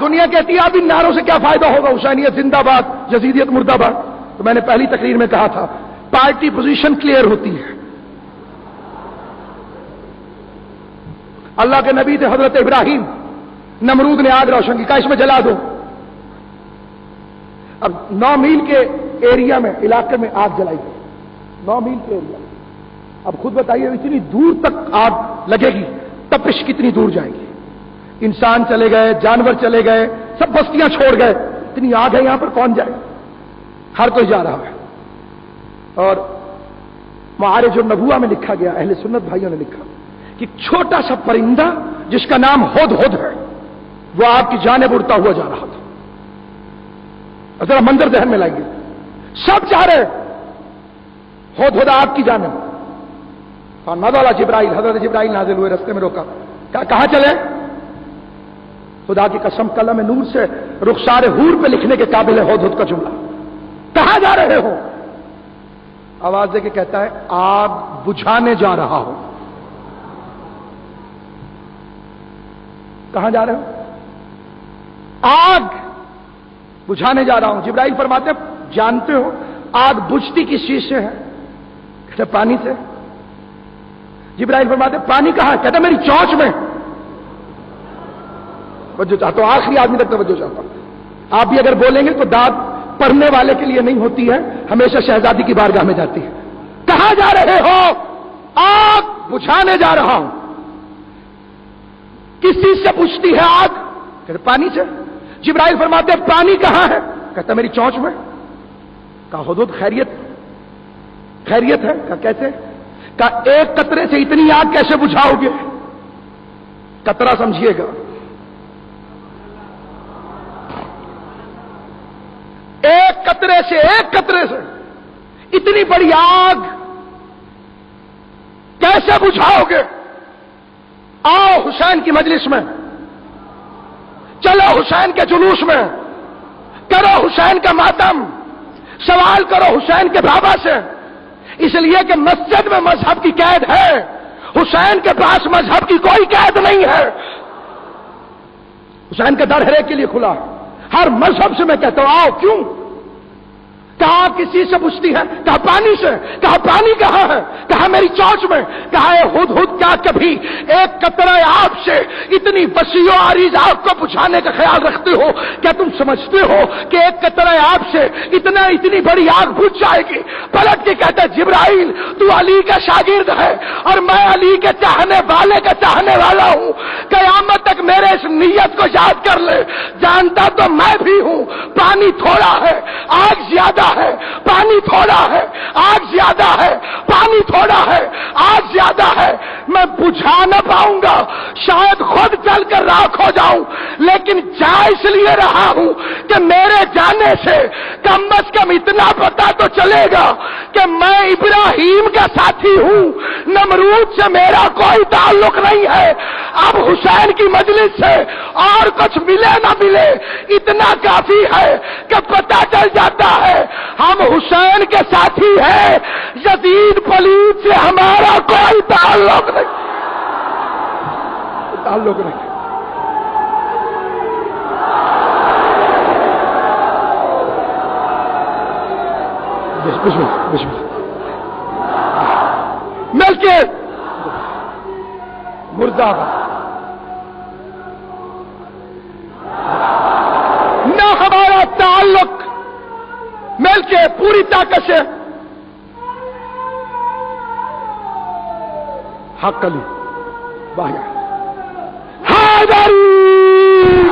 دنیا کہتی ہے اب ان نعروں سے کیا فائدہ ہوگا، حسینیت زندہ باد، یزیدیت مردہ باد. تو میں نے پہلی تقریر میں کہا تھا پارٹی پوزیشن کلیئر ہوتی ہے. اللہ کے نبی تھے حضرت ابراہیم، نمرود نے آگ روشن کی، کہا اس میں جلا دو. اب 9 میل کے ایریا میں، علاقے میں آگ جلائی گئی، 9 میل کے ایریا میں. اب خود بتائیے اتنی دور تک آگ لگے گی، تپش کتنی دور جائے گی. انسان چلے گئے، جانور چلے گئے، سب بستیاں چھوڑ گئے. اتنی آگ ہے یہاں پر، کون جائے؟ ہر کوئی جا رہا ہے. اور معارج النبوہ میں لکھا گیا، اہل سنت بھائیوں نے لکھا کہ چھوٹا سا پرندہ جس کا نام ہد ہد ہے وہ آپ کی جانب اڑتا ہوا جا رہا تھا. ذرا منظر ذہن میں لائیے، سب جا رہے، ہد ہد آپ کی جانب. نزل جبرائیل، حضرت جبرائیل نازل ہوئے، رستے میں روکا، کہاں چلے؟ خدا کی قسم قلم نور سے رخسار حور پہ لکھنے کے قابل ہے ہد ہد کا جملہ. کہاں جا رہے ہو؟ آواز دے کے کہتا ہے آگ بجھانے جا رہا ہوں. کہاں جا رہے ہو؟ آگ بجھانے جا رہا ہوں. جبرائیل فرماتے ہیں جانتے ہو آگ بجھتی کس چیز سے ہے؟ کہتے پانی سے. جبرائیل فرماتے ہیں پانی کہاں؟ کہتے میری چونچ میں. توجہ چاہتا ہوں، آخری آدمی تک توجہ چاہتا ہوں. آپ بھی اگر بولیں گے تو داد پڑھنے والے کے لیے نہیں ہوتی ہے، ہمیشہ شہزادی کی بارگاہ میں جاتی ہے. کہاں جا رہے ہو؟ آگ بجھانے جا رہا ہوں. کس چیز سے بجھتی ہے آگ؟ کہتے پانی سے. جبرائیل فرماتے ہیں پانی کہاں ہے؟ کہتا میری چونچ میں. کہا حدود خیریت ہے؟ کہا کیسے؟ کہا ایک قطرے سے اتنی آگ کیسے بجھاؤ گے؟ قطرہ سمجھیے گا، ایک قطرے سے اتنی بڑی آگ کیسے بجھاؤ گے؟ آؤ حسین کی مجلس میں، چلو حسین کے جلوس میں، کرو حسین کا ماتم، سوال کرو حسین کے بابا سے. اس لیے کہ مسجد میں مذہب کی قید ہے، حسین کے پاس مذہب کی کوئی قید نہیں ہے. حسین کا در ہر ایک کے لیے کھلا، ہر مذہب سے میں کہتا ہوں آؤ. کیوں؟ کہا کسی سے پوچھتی ہے؟ کہا پانی سے. کہا پانی کہاں ہے؟ کہا میری چونچ میں. کہا ہد ہد کیا کبھی ایک قطرہ آب سے اتنی وسیع و عریض آگ کو بجھانے کا خیال رکھتے ہو؟ کیا تم سمجھتے ہو کہ ایک قطرہ آب سے اتنی بڑی آگ بجھ جائے گی؟ پلٹ کے کہتا ہے جبرائیل تو علی کا شاگرد ہے اور میں علی کے چاہنے والے کا چاہنے والا ہوں. قیامت تک میرے اس نیت کو یاد کر لے. جانتا تو میں بھی ہوں پانی تھوڑا ہے، آگ زیادہ ہے. پانی تھوڑا ہے، آگ زیادہ ہے. پانی تھوڑا ہے، آگ زیادہ ہے. میں بجھا نہ پاؤں گا، شاید خود چل کر راکھ ہو جاؤں، لیکن جا اس لیے رہا ہوں کہ میرے جانے سے کم از کم اتنا پتا تو چلے گا کہ میں ابراہیم کا ساتھی ہوں، نمرود سے میرا کوئی تعلق نہیں ہے. اب حسین کی مجلس سے اور کچھ ملے نہ ملے اتنا کافی ہے کہ پتہ چل جاتا ہے ہم حسین کے ساتھی ہیں. یزید پلید سے ہمارا کوئی تعلق نہیں. مل کے مرزا نہ ہمارا تعلق، مل کے پوری طاقت سے حق علی باہر حیدری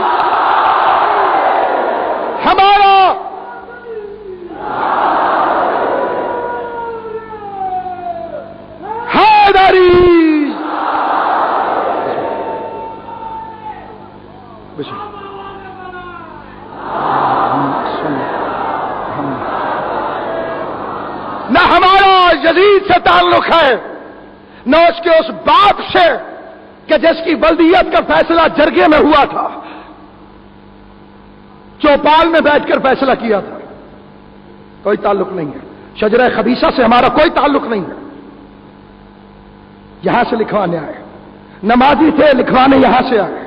ہمارا حیدری. نہ ہمارا یزید سے تعلق ہے، نہ اس کے اس باپ سے کہ جس کی ولدیت کا فیصلہ جرگے میں ہوا تھا، چوپال میں بیٹھ کر فیصلہ کیا تھا. کوئی تعلق نہیں ہے. شجرہ خبیثہ سے ہمارا کوئی تعلق نہیں ہے. یہاں سے لکھوانے آئے، نمازی تھے لکھوانے یہاں سے آئے.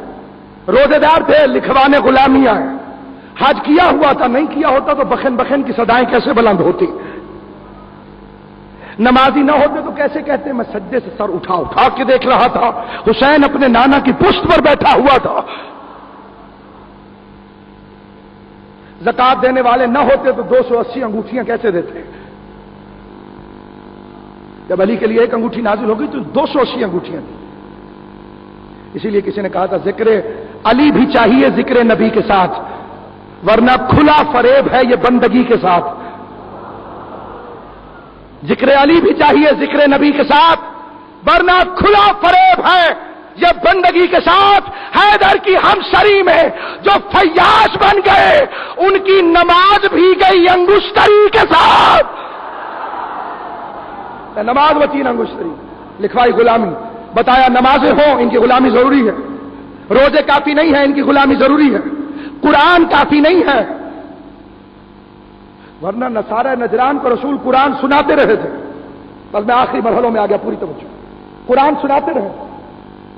روزے دار تھے، لکھوانے غلامیاں ہیں، حج کیا ہوا تھا، نہیں کیا ہوتا تو بخن بخن کی صدائیں کیسے بلند ہوتی، نمازی نہ ہوتے تو کیسے کہتے میں سجدے سے سر اٹھا اٹھا کے دیکھ رہا تھا، حسین اپنے نانا کی پشت پر بیٹھا ہوا تھا، زکات دینے والے نہ ہوتے تو 280 انگوٹھیاں کیسے دیتے، جب علی کے لیے ایک انگوٹھی نازل ہو گئی تو 280 انگوٹھیاں دی۔ اسی لیے کسی نے کہا تھا ذکر علی بھی چاہیے ذکر نبی کے ساتھ، ورنہ کھلا فریب ہے یہ بندگی کے ساتھ، ذکر علی بھی چاہیے ذکر نبی کے ساتھ، ورنہ کھلا فریب ہے یہ بندگی کے ساتھ۔ حیدر کی ہمسری میں جو فیاض بن گئے ان کی نماز بھی گئی انگشتری کے ساتھ، نماز و 3 انگشتری، لکھوائی غلامی، بتایا نمازیں ہوں ان کی غلامی ضروری ہے، روزے کافی نہیں ہے ان کی غلامی ضروری ہے، قرآن کافی نہیں ہے، ورنہ نصارہ نجران کو رسول قرآن سناتے رہے تھے، بس میں آخری مرحلوں میں آ گیا، پوری توجہ، قرآن سناتے رہے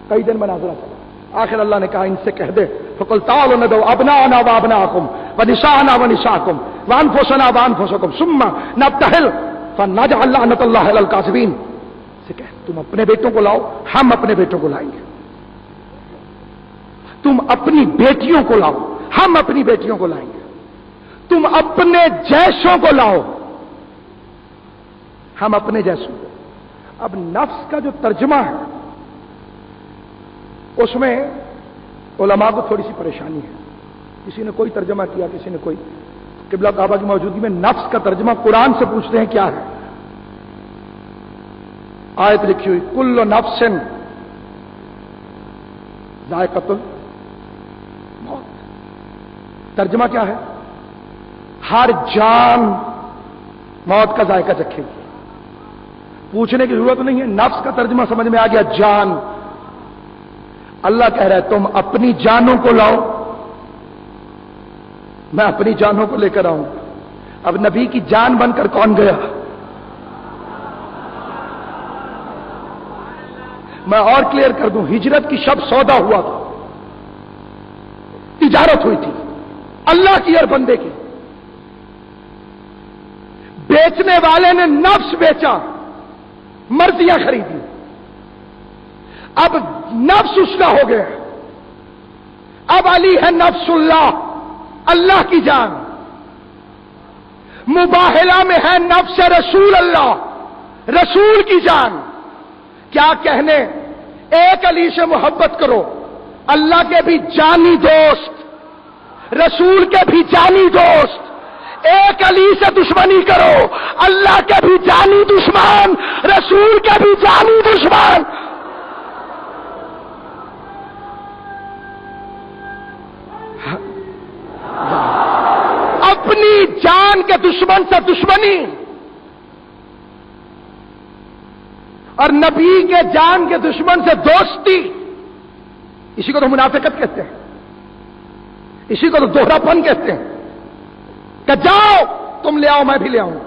کئی دن مناظرہ چلا، آخر اللہ نے کہا ان سے کہہ دے فقل تعالوا ندعو ابناءنا وابناءکم ونساءنا ونساءکم وانفسنا وانفسکم ثم نبتہل فنجعل لعنۃ اللہ علی الکاذبین، سے کہہ تم اپنے بیٹوں کو لاؤ ہم اپنے بیٹوں کو لائیں گے، تم اپنی بیٹیوں کو لاؤ ہم اپنی بیٹیوں کو لائیں گے، تم اپنے جیسوں کو لاؤ ہم اپنے جیسوں کو۔ اب نفس کا جو ترجمہ ہے اس میں علماء کو تھوڑی سی پریشانی ہے، کسی نے کوئی ترجمہ کیا کسی نے کوئی، قبلہ کعبہ کی موجودگی میں نفس کا ترجمہ قرآن سے پوچھتے ہیں کیا ہے، آیت لکھی ہوئی کل نفس ذائقۃ الموت، ترجمہ کیا ہے، ہر جان موت کا ذائقہ چکھے گی، پوچھنے کی ضرورت نہیں ہے، نفس کا ترجمہ سمجھ میں آ گیا جان، اللہ کہہ رہا ہے تم اپنی جانوں کو لاؤ میں اپنی جانوں کو لے کر آؤں، اب نبی کی جان بن کر کون گیا، میں اور کلیئر کر دوں، ہجرت کی شب سودا ہوا تھا، تجارت ہوئی تھی اللہ کی اور بندے کی، بیچنے والے نے نفس بیچا، مرضیاں خریدی، اب نفس اس کا ہو گیا، اب علی ہے نفس اللہ، اللہ کی جان، مباہلہ میں ہے نفس رسول اللہ، رسول کی جان، کیا کہنے ایک علی سے محبت کرو، اللہ کے بھی جانی دوست، رسول کے بھی جانی دوست، ایک علی سے دشمنی کرو، اللہ کے بھی جانی دشمن، رسول کے بھی جانی دشمن، اپنی جان کے دشمن سے دشمنی اور نبی کے جان کے دشمن سے دوستی، اسی کو تو منافقت کہتے ہیں، اسی کو تو دوہرا پن کہتے ہیں، کہ جاؤ تم لے آؤ میں بھی لے آؤں،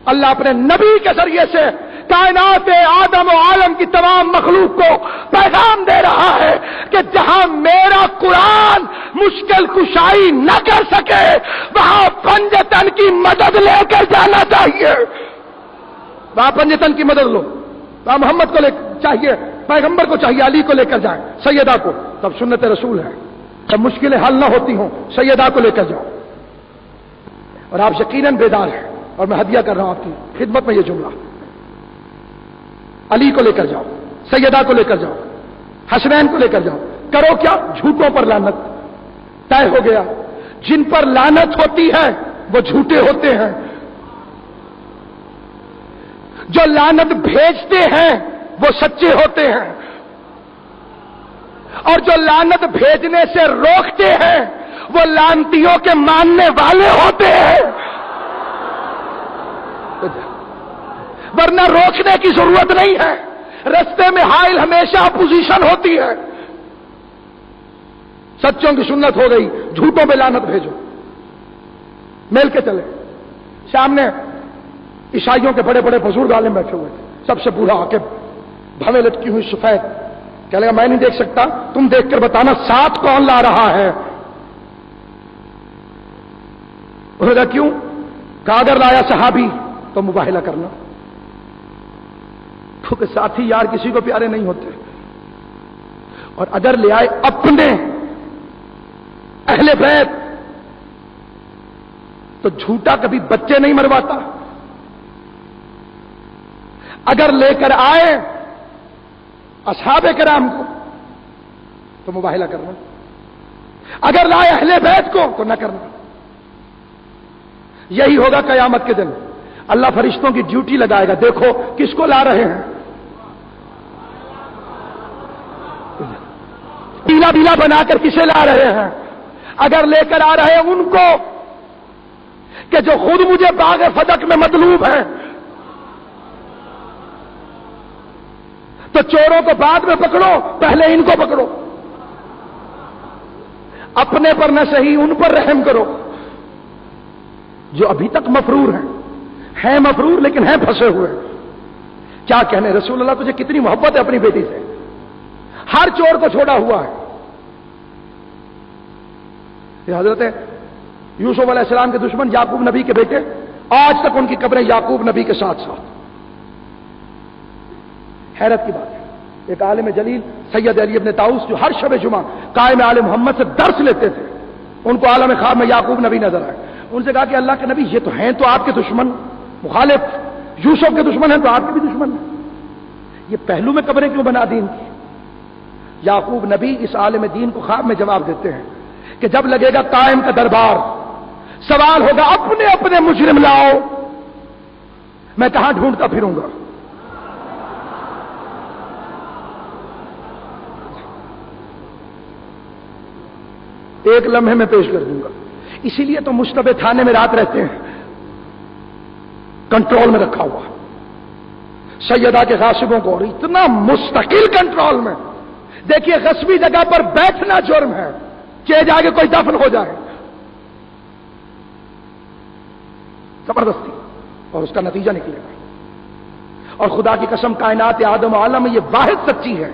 اللہ اپنے نبی کے ذریعے سے کائنات آدم و عالم کی تمام مخلوق کو پیغام دے رہا ہے کہ جہاں میرا قرآن مشکل کشائی نہ کر سکے وہاں پنجتن کی مدد لے کر جانا چاہیے، وہاں پنجتن کی مدد لو، وہاں محمد کو چاہیے، پیغمبر کو چاہیے علی کو لے کر جائیں، سیدہ کو، تب سنت رسول ہے، جب مشکلیں حل نہ ہوتی ہوں سیدہ کو لے کر جاؤ، اور آپ یقیناً بیدار ہیں، اور میں ہدیہ کر رہا ہوں آپ کی خدمت میں یہ جملہ، علی کو لے کر جاؤ، سیدہ کو لے کر جاؤ، حسنین کو لے کر جاؤ، کرو کیا، جھوٹوں پر لعنت، طے ہو گیا، جن پر لعنت ہوتی ہے وہ جھوٹے ہوتے ہیں، جو لعنت بھیجتے ہیں وہ سچے ہوتے ہیں، اور جو لعنت بھیجنے سے روکتے ہیں وہ لعنتیوں کے ماننے والے ہوتے ہیں، ورنہ روکنے کی ضرورت نہیں ہے، رستے میں حائل ہمیشہ اپوزیشن ہوتی ہے، سچوں کی سنت ہو گئی، جھوٹوں پہ لعنت بھیجو، مل کے چلے، سامنے عیسائیوں کے بڑے بڑے بزرگ عالم بیٹھے ہوئے تھے، سب سے بوڑھا آ کے بھویں لٹکی ہوئی سفید کہنے لگا میں نہیں دیکھ سکتا، تم دیکھ کر بتانا ساتھ کون لا رہا ہے؟ انہوں نے کہا کیوں؟ کہا اگر لایا صحابی تو مباہلہ کرنا، کیونکہ ساتھی یار کسی کو پیارے نہیں ہوتے، اور اگر لے آئے اپنے اہل بیت تو جھوٹا کبھی بچے نہیں مرواتا، اگر لے کر آئے اصحاب کرام کو تو مباہلہ کرنا، اگر لائے اہل بیت کو تو نہ کرنا۔ یہی ہوگا قیامت کے دن، اللہ فرشتوں کی ڈیوٹی لگائے گا، دیکھو کس کو لا رہے ہیں، پیلا پیلا بنا کر کسے لا رہے ہیں؟ اگر لے کر آ رہے ہیں ان کو کہ جو خود مجھے باغ فدق میں مطلوب ہے، تو چوروں کو بعد میں پکڑو، پہلے ان کو پکڑو، اپنے پر نہ صحیح ان پر رحم کرو، جو ابھی تک مفرور ہیں مفرور لیکن ہیں پھنسے ہوئے۔ کیا کہنے، رسول اللہ تجھے کتنی محبت ہے اپنی بیٹی سے، ہر چور کو چھوڑا ہوا ہے۔ یہ حضرت یوسف علیہ السلام کے دشمن یعقوب نبی کے بیٹے، آج تک ان کی قبریں یعقوب نبی کے ساتھ ساتھ۔ حیرت کی بات ہے، ایک عالم جلیل سید علی ابن طاؤس جو ہر شب جمعہ قائم آل محمد سے درس لیتے تھے، ان کو عالم خواب میں یعقوب نبی نظر آئے، ان سے کہا کہ اللہ کے نبی یہ تو ہیں تو آپ کے دشمن، مخالف یوسف کے دشمن ہیں تو آپ کے بھی دشمن ہیں، یہ پہلو میں قبریں کیوں بنا دی ان کی؟ یعقوب نبی اس عالم دین کو خواب میں جواب دیتے ہیں کہ جب لگے گا قائم کا دربار، سوال ہوگا اپنے اپنے مجرم لاؤ، میں کہاں ڈھونڈتا پھروں گا؟ ایک لمحے میں پیش کر دوں گا، اسی لیے تو مشتبہ تھانے میں رات رہتے ہیں، کنٹرول میں رکھا ہوا سیدہ کے غاصبوں کو، اور اتنا مستقل کنٹرول میں۔ دیکھیے غصبی جگہ پر بیٹھنا جرم ہے، چہ جا کے کوئی دفن ہو جائے زبردستی، اور اس کا نتیجہ نکلے گا۔ اور خدا کی قسم کائنات آدم و عالم میں یہ واحد سچی ہے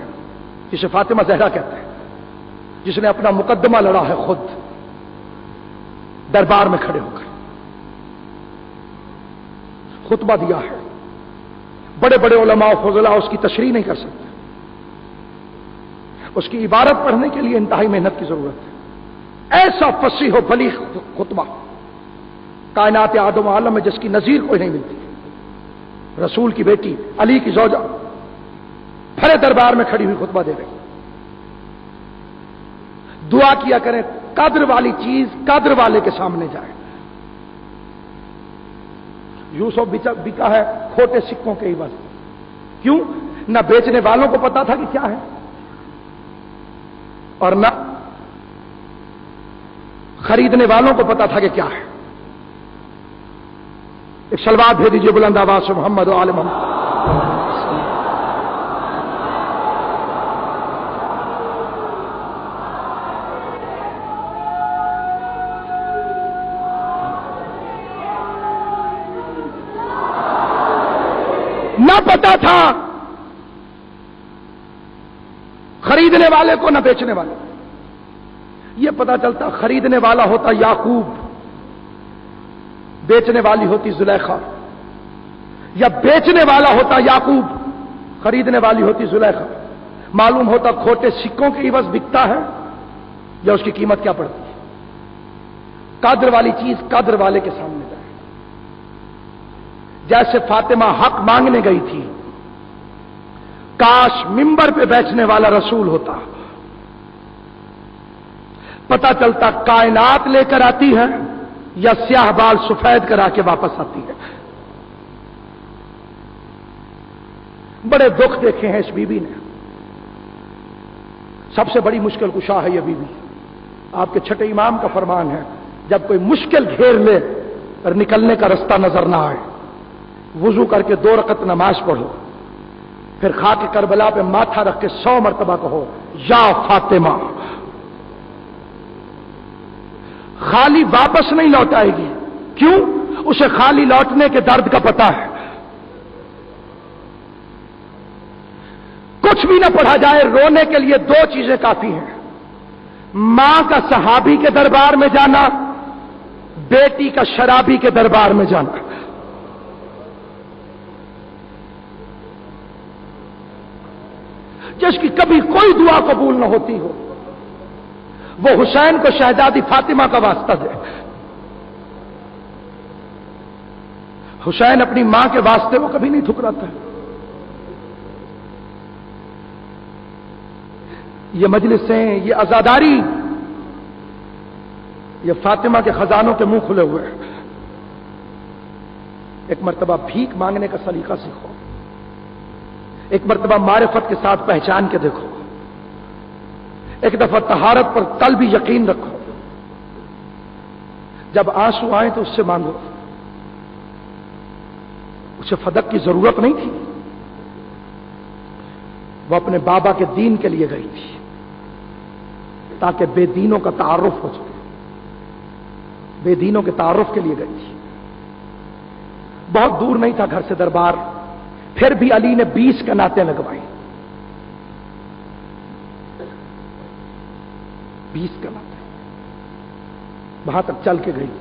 جسے فاطمہ زہرا کہتے ہیں، جس نے اپنا مقدمہ لڑا ہے خود دربار میں کھڑے ہو کر، خطبہ دیا ہے، بڑے بڑے علماء و فضلاء اس کی تشریح نہیں کر سکتے، اس کی عبارت پڑھنے کے لیے انتہائی محنت کی ضرورت ہے، ایسا فصیح و بلیغ خطبہ کائنات آدم و عالم میں جس کی نظیر کوئی نہیں ملتی۔ رسول کی بیٹی علی کی زوجہ بھرے دربار میں کھڑی ہوئی خطبہ دے رہی۔ دعا کیا کریں قدر والی چیز قدر والے کے سامنے جائے۔ یوسف بکا ہے کھوٹے سکوں کے عوض، کیوں؟ نہ بیچنے والوں کو پتا تھا کہ کیا ہے، اور نہ خریدنے والوں کو پتا تھا کہ کیا ہے۔ ایک شلوات بھیج دیجیے بلند آواز سے، محمد و آل محمد۔ نہ پتا تھا خریدنے والے کو نہ بیچنے والے کو، یہ پتا چلتا خریدنے والا ہوتا یعقوب، بیچنے والی ہوتی زلیخا، یا بیچنے والا ہوتا یعقوب، خریدنے والی ہوتی زلیخا، معلوم ہوتا کھوٹے سکوں کے عوض بکتا ہے یا اس کی قیمت کیا پڑتی ہے۔ قدر والی چیز قدر والے کے سامنے جائے۔ جیسے فاطمہ حق مانگنے گئی تھی، کاش منبر پہ بیٹھنے والا رسول ہوتا، پتہ چلتا کائنات لے کر آتی ہے یا سیاہ بال سفید کرا کے واپس آتی ہے۔ بڑے دکھ دیکھے ہیں اس بی بی نے، سب سے بڑی مشکل کشا ہے یہ بی بی۔ آپ کے چھٹے امام کا فرمان ہے، جب کوئی مشکل گھیر لے اور نکلنے کا رستہ نظر نہ آئے، وضو کر کے 2 رکعت نماز پڑھو، پھر خاک کربلا پہ ماتھا رکھ کے 100 مرتبہ کہو یا فاطمہ۔ خالی واپس نہیں لوٹائے گی، کیوں؟ اسے خالی لوٹنے کے درد کا پتہ ہے۔ کچھ بھی نہ پڑھا جائے، رونے کے لیے دو چیزیں کافی ہیں: ماں کا صحابی کے دربار میں جانا، بیٹی کا شرابی کے دربار میں جانا۔ جس کی کبھی کوئی دعا قبول نہ ہوتی ہو، وہ حسین کو شہزادی فاطمہ کا واسطہ دے۔ حسین اپنی ماں کے واسطے وہ کبھی نہیں ٹھکراتا ہے۔ یہ مجلسیں، یہ عزاداری، یہ فاطمہ کے خزانوں کے منہ کھلے ہوئے ہیں۔ ایک مرتبہ بھیک مانگنے کا سلیقہ سیکھو، ایک مرتبہ معرفت کے ساتھ پہچان کے دیکھو، ایک دفعہ طہارت پر کل بھی یقین رکھو۔ جب آنسو آئیں تو اس سے مانگو۔ اسے فدق کی ضرورت نہیں تھی، وہ اپنے بابا کے دین کے لیے گئی تھی تاکہ بے دینوں کا تعارف ہو سکے، بے دینوں کے تعارف کے لیے گئی تھی۔ بہت دور نہیں تھا گھر سے دربار، پھر بھی علی نے 20 کناتیں لگوائی، 20 کناتیں وہاں تک چل کے گئی۔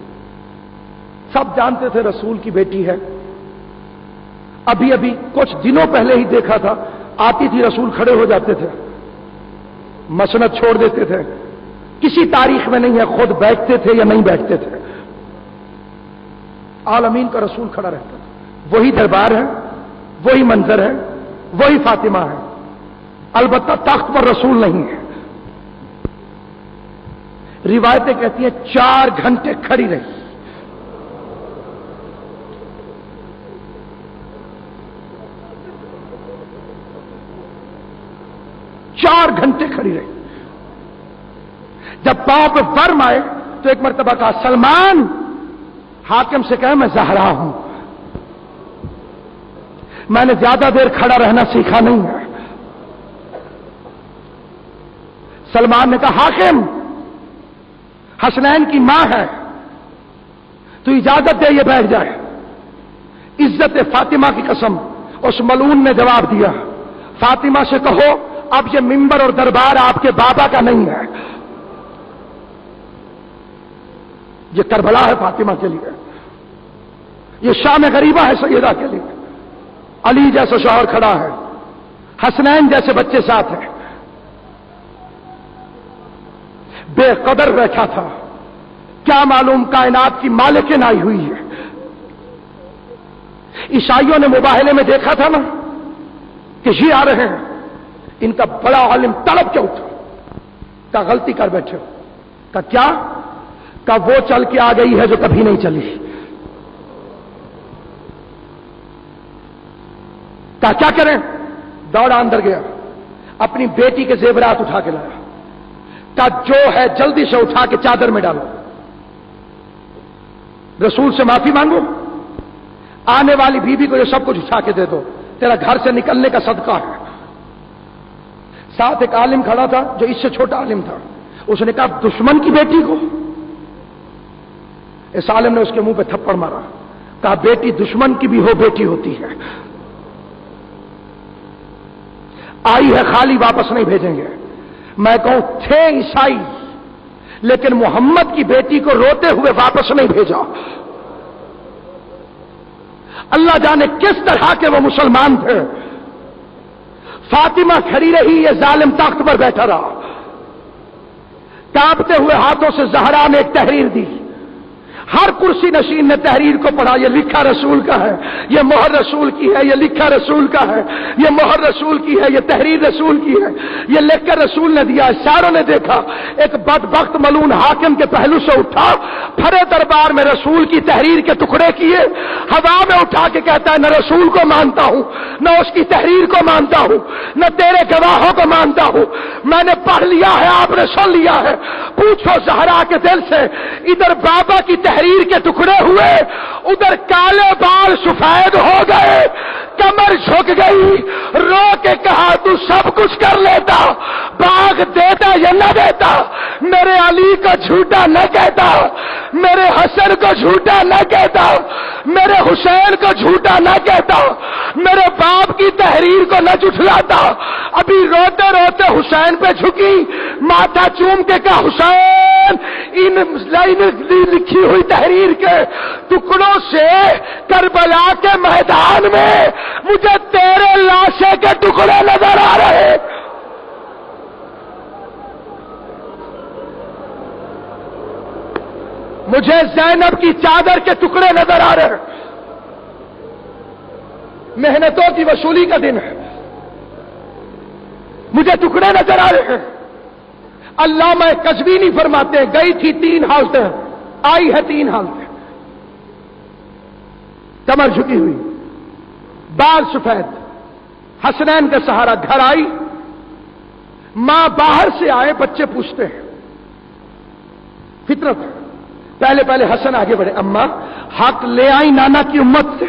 سب جانتے تھے رسول کی بیٹی ہے، ابھی ابھی کچھ دنوں پہلے ہی دیکھا تھا، آتی تھی رسول کھڑے ہو جاتے تھے، مسند چھوڑ دیتے تھے، کسی تاریخ میں نہیں ہے خود بیٹھتے تھے یا نہیں بیٹھتے تھے، عالمین کا رسول کھڑا رہتا تھا۔ وہی دربار ہے، وہی منظر ہے، وہی فاطمہ ہے، البتہ تخت پر رسول نہیں ہے۔ روایتیں کہتی ہیں 4 گھنٹے کھڑی رہی، 4 گھنٹے کھڑی رہی۔ جب پاؤں پہ ورم آئے تو ایک مرتبہ کہا، سلمان حاکم سے کہے میں زہرا ہوں، میں نے زیادہ دیر کھڑا رہنا سیکھا نہیں ہے۔ سلمان نے کہا، حاکم حسنین کی ماں ہے، تو اجازت دے یہ بیٹھ جائے۔ عزت فاطمہ کی قسم، اس ملعون نے جواب دیا، فاطمہ سے کہو اب یہ منبر اور دربار آپ کے بابا کا نہیں ہے، یہ کربلا ہے فاطمہ کے لیے، یہ شام غریبہ ہے سیدہ کے لیے۔ علی جیسا شوہر کھڑا ہے، حسنین جیسے بچے ساتھ ہیں، بے قدر بیٹھا تھا، کیا معلوم کائنات کی مالکن آئی ہوئی ہے۔ عیسائیوں نے مباہلے میں دیکھا تھا نا کہ یہ آ رہے ہیں، ان کا بڑا عالم تڑپ کے اٹھا، کا غلطی کر بیٹھے ہو، کا کیا، کا وہ چل کے آ گئی ہے جو کبھی نہیں چلی، کا کیا کریں، دوڑا اندر گیا، اپنی بیٹی کے زیورات اٹھا کے لایا، کا جو ہے جلدی سے اٹھا کے چادر میں ڈالو، رسول سے معافی مانگو، آنے والی بیوی کو یہ سب کچھ اٹھا کے دے دو، تیرا گھر سے نکلنے کا صدقہ ہے۔ ساتھ ایک عالم کھڑا تھا جو اس سے چھوٹا عالم تھا، اس نے کہا دشمن کی بیٹی کو، اس عالم نے اس کے منہ پہ تھپڑ مارا، کہا بیٹی دشمن کی بھی ہو بیٹی ہوتی ہے، آئی ہے خالی واپس نہیں بھیجیں گے۔ میں کہوں تھے عیسائی لیکن محمد کی بیٹی کو روتے ہوئے واپس نہیں بھیجا، اللہ جانے کس طرح کے وہ مسلمان تھے۔ فاطمہ کھڑی رہی، یہ ظالم تخت پر بیٹھا رہا، کانپتے ہوئے ہاتھوں سے زہرا نے ایک تحریر دی، ہر کرسی نشین نے تحریر کو پڑھا، یہ لکھا رسول کا ہے، یہ مہر رسول کی ہے، یہ لکھا رسول کا ہے، یہ مہر رسول کی ہے، یہ تحریر رسول کی ہے، یہ لکھ کر رسول نے دیا۔ ساروں نے دیکھا، ایک بدبخت ملعون حاکم کے پہلو سے اٹھا، بھرے دربار میں رسول کی تحریر کے ٹکڑے کیے، ہوا میں اٹھا کے کہتا ہے نہ رسول کو مانتا ہوں، نہ اس کی تحریر کو مانتا ہوں، نہ تیرے گواہوں کو مانتا ہوں، میں نے پڑھ لیا ہے، آپ نے سن لیا ہے، پوچھو زہرا کے دل سے، ادھر بابا کی تحریر کے ٹکڑے ہوئے، ادھر کالے بال سفید ہو گئے، کمر جھک گئی، رو کے کہا تو سب کچھ کر لیتا، باغ دیتا یا نہ دیتا، میرے علی کو جھوٹا نہ کہتا، میرے حسن کو جھوٹا نہ کہتا، میرے حسین کو جھوٹا نہ کہتا، میرے باپ کی تحریر کو نہ جھٹلاتا۔ ابھی روتے روتے حسین پہ جھکی، ماتھا چوم کے کہا حسین ان لکھی ہوئی تحریر کے ٹکڑوں سے کربلا کے میدان میں مجھے تیرے لاشے کے ٹکڑے نظر آ رہے۔ مجھے زینب کی چادر کے ٹکڑے نظر آ رہے ہیں۔ محنتوں کی وصولی کا دن ہے، مجھے ٹکڑے نظر آ رہے ہیں۔ علامہ قزوینی فرماتے ہیں گئی تھی 3 حالتیں، آئی ہے 3 حالتیں، کمر جھکی ہوئی، بال سفید، حسنین کا سہارا، گھر آئی، ماں باہر سے آئے، بچے پوچھتے ہیں، فطرت ہے، پہلے پہلے حسن آگے بڑھے، اماں حق لے آئی نانا کی امت سے۔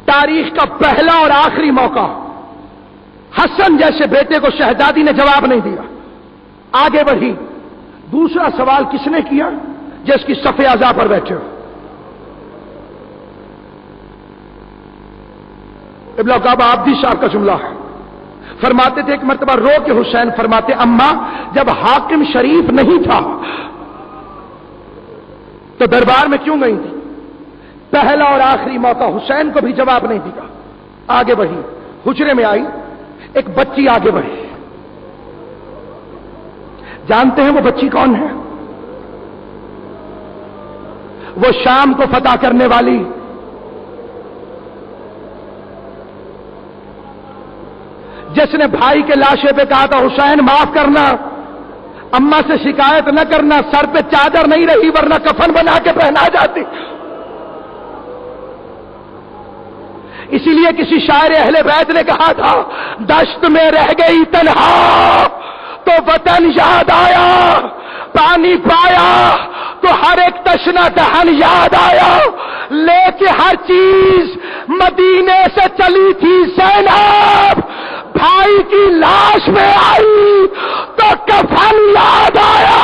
تاریخ کا پہلا اور آخری موقع، حسن جیسے بیٹے کو شہزادی نے جواب نہیں دیا، آگے بڑھی۔ دوسرا سوال کس نے کیا؟ جس کی صف اعضاء پر بیٹھے ہو۔ ابن کعبہ عابدی صاحب کا جملہ ہے، فرماتے تھے ایک مرتبہ رو کے حسین فرماتے اماں جب حاکم شریف نہیں تھا تو دربار میں کیوں گئی تھی؟ پہلا اور آخری موقع، حسین کو بھی جواب نہیں دیا، آگے بڑھی، حجرے میں آئی، ایک بچی آگے بڑھی۔ جانتے ہیں وہ بچی کون ہے؟ وہ شام کو فتح کرنے والی جس نے بھائی کے لاشے پہ کہا تھا حسین معاف کرنا، اماں سے شکایت نہ کرنا، سر پہ چادر نہیں رہی ورنہ کفن بنا کے پہنا جاتی۔ اسی لیے کسی شاعر اہل بیت نے کہا تھا دشت میں رہ گئی تنہا تو وطن یاد آیا، پانی پایا تو ہر ایک تشنا دہن یاد آیا، لے کے ہر چیز مدینے سے چلی تھی زینب، بھائی کی لاش میں آئی تو کفن یاد آیا۔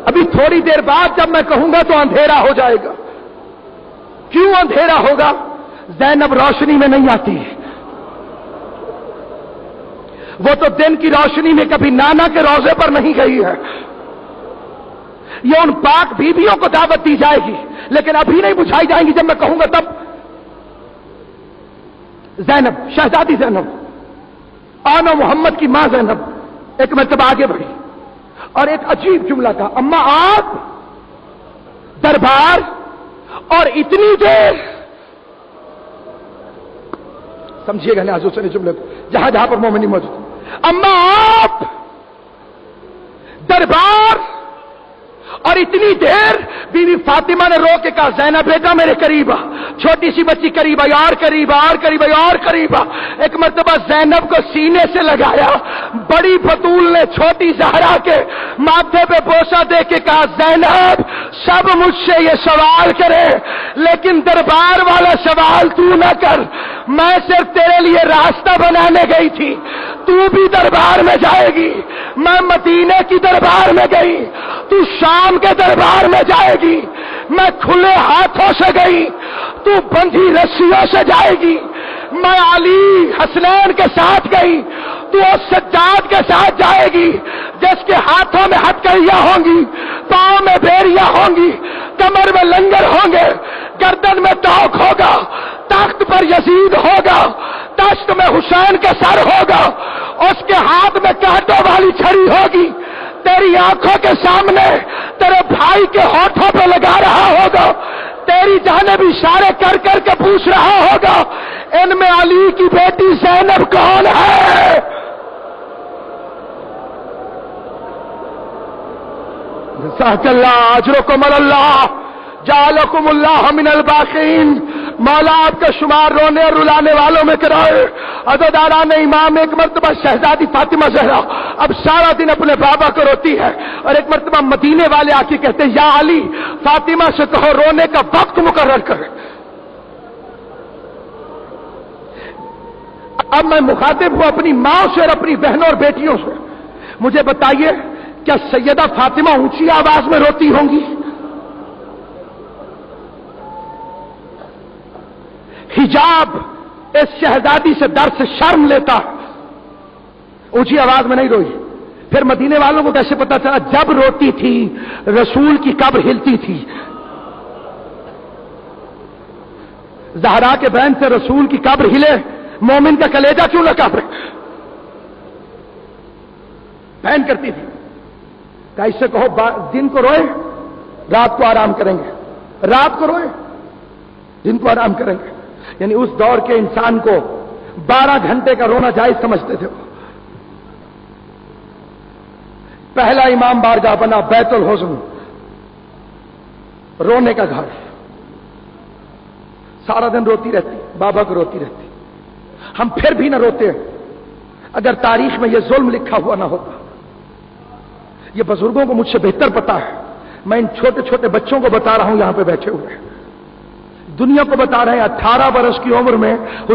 ابھی تھوڑی دیر بعد جب میں کہوں گا تو اندھیرا ہو جائے گا۔ کیوں اندھیرا ہوگا؟ زینب روشنی میں نہیں آتی، وہ تو دن کی روشنی میں کبھی نانا کے روضے پر نہیں گئی ہے۔ یہ ان پاک بیویوں کو دعوت دی جائے گی لیکن ابھی نہیں بجھائی جائیں گی، جب میں کہوں گا تب۔ زینب، شہزادی زینب، آنا محمد کی ماں زینب ایک مرتبہ آگے بڑھی اور ایک عجیب جملہ تھا، اماں آپ دربار اور اتنی دیر، سمجھیے گا نا حضور جملے کو، جہاں جہاں پر مومنی موجود، اماں آپ دربار اور اتنی دیر۔ بیوی فاطمہ نے رو کے کہا زینب بیٹا میرے قریب آ، چھوٹی سی بچی قریب آئی، اور قریب آ، اور قریب آئی، اور قریب آ۔ ایک مرتبہ زینب کو سینے سے لگایا، بڑی بطول نے چھوٹی زہرا کے ماتھے پہ بوسہ دے کے کہا زینب سب مجھ سے یہ سوال کرے لیکن دربار والا سوال تو نہ کر، میں صرف تیرے لیے راستہ بنانے گئی تھی، تو بھی دربار میں جائے گی، میں مدینے کی دربار میں گئی، تو شام کے دربار میں جائے گی، میں کھلے ہاتھوں سے گئی، تو بندھی رسیوں سے جائے گی، میں علی حسنین کے ساتھ گئی، تو سجاد کے ساتھ جائے گی جس کے ہاتھوں میں ہتھکڑیاں ہوں گی، پاؤں میں بیریاں ہوں گی، کمر میں لنگر ہوں گے، گردن میں توق ہوگا، تخت پر یزید ہوگا، تخت میں حسین کا سر ہوگا، اس کے ہاتھ میں کانٹوں والی چھڑی ہوگی، تیری آنکھوں کے سامنے تیرے بھائی کے ہونٹوں پہ لگا رہا ہوگا، تیری جانب اشارے کر کر کے پوچھ رہا ہوگا ان میں علی کی بیٹی زینب کون ہے؟ جزاک اللہ، اجرکم اللہ، جعلکم اللہ من الباقین۔ مولا آپ کا شمار رونے اور رلانے والوں میں کرائے۔ عزاداران امام ایک مرتبہ شہزادی فاطمہ زہرا اب سارا دن اپنے بابا کو روتی ہے، اور ایک مرتبہ مدینے والے آ کے کہتے ہیں یا علی فاطمہ سے کہو رونے کا وقت مقرر کرے۔ اب میں مخاطب ہوں اپنی ماں سے اور اپنی بہنوں اور بیٹیوں سے، مجھے بتائیے کیا سیدہ فاطمہ اونچی آواز میں روتی ہوں گی؟ حجاب اس شہزادی سے در سے شرم لیتا، اونچی آواز میں نہیں روئی۔ پھر مدینے والوں کو کیسے پتا چلا؟ جب روتی تھی رسول کی قبر ہلتی تھی۔ زہرا کے بین سے رسول کی قبر ہلے، مومن کا کلیجہ کیوں نہ کانپے؟ بہن کرتی تھی کہ اس سے کہو دن کو روئے رات کو آرام کریں گے، رات کو روئے دن کو آرام کریں گے۔ یعنی اس دور کے انسان کو 12 گھنٹے کا رونا جائز سمجھتے تھے۔ پہلا امام بارگاہ بنا بیت الحزن، رونے کا گھر، سارا دن روتی رہتی، بابا کو روتی رہتی۔ ہم پھر بھی نہ روتے اگر تاریخ میں یہ ظلم لکھا ہوا نہ ہوتا۔ یہ بزرگوں کو مجھ سے بہتر پتا ہے، میں ان چھوٹے چھوٹے بچوں کو بتا رہا ہوں یہاں پہ بیٹھے ہوئے، دنیا کو بتا رہے ہیں 18 برس کی عمر میں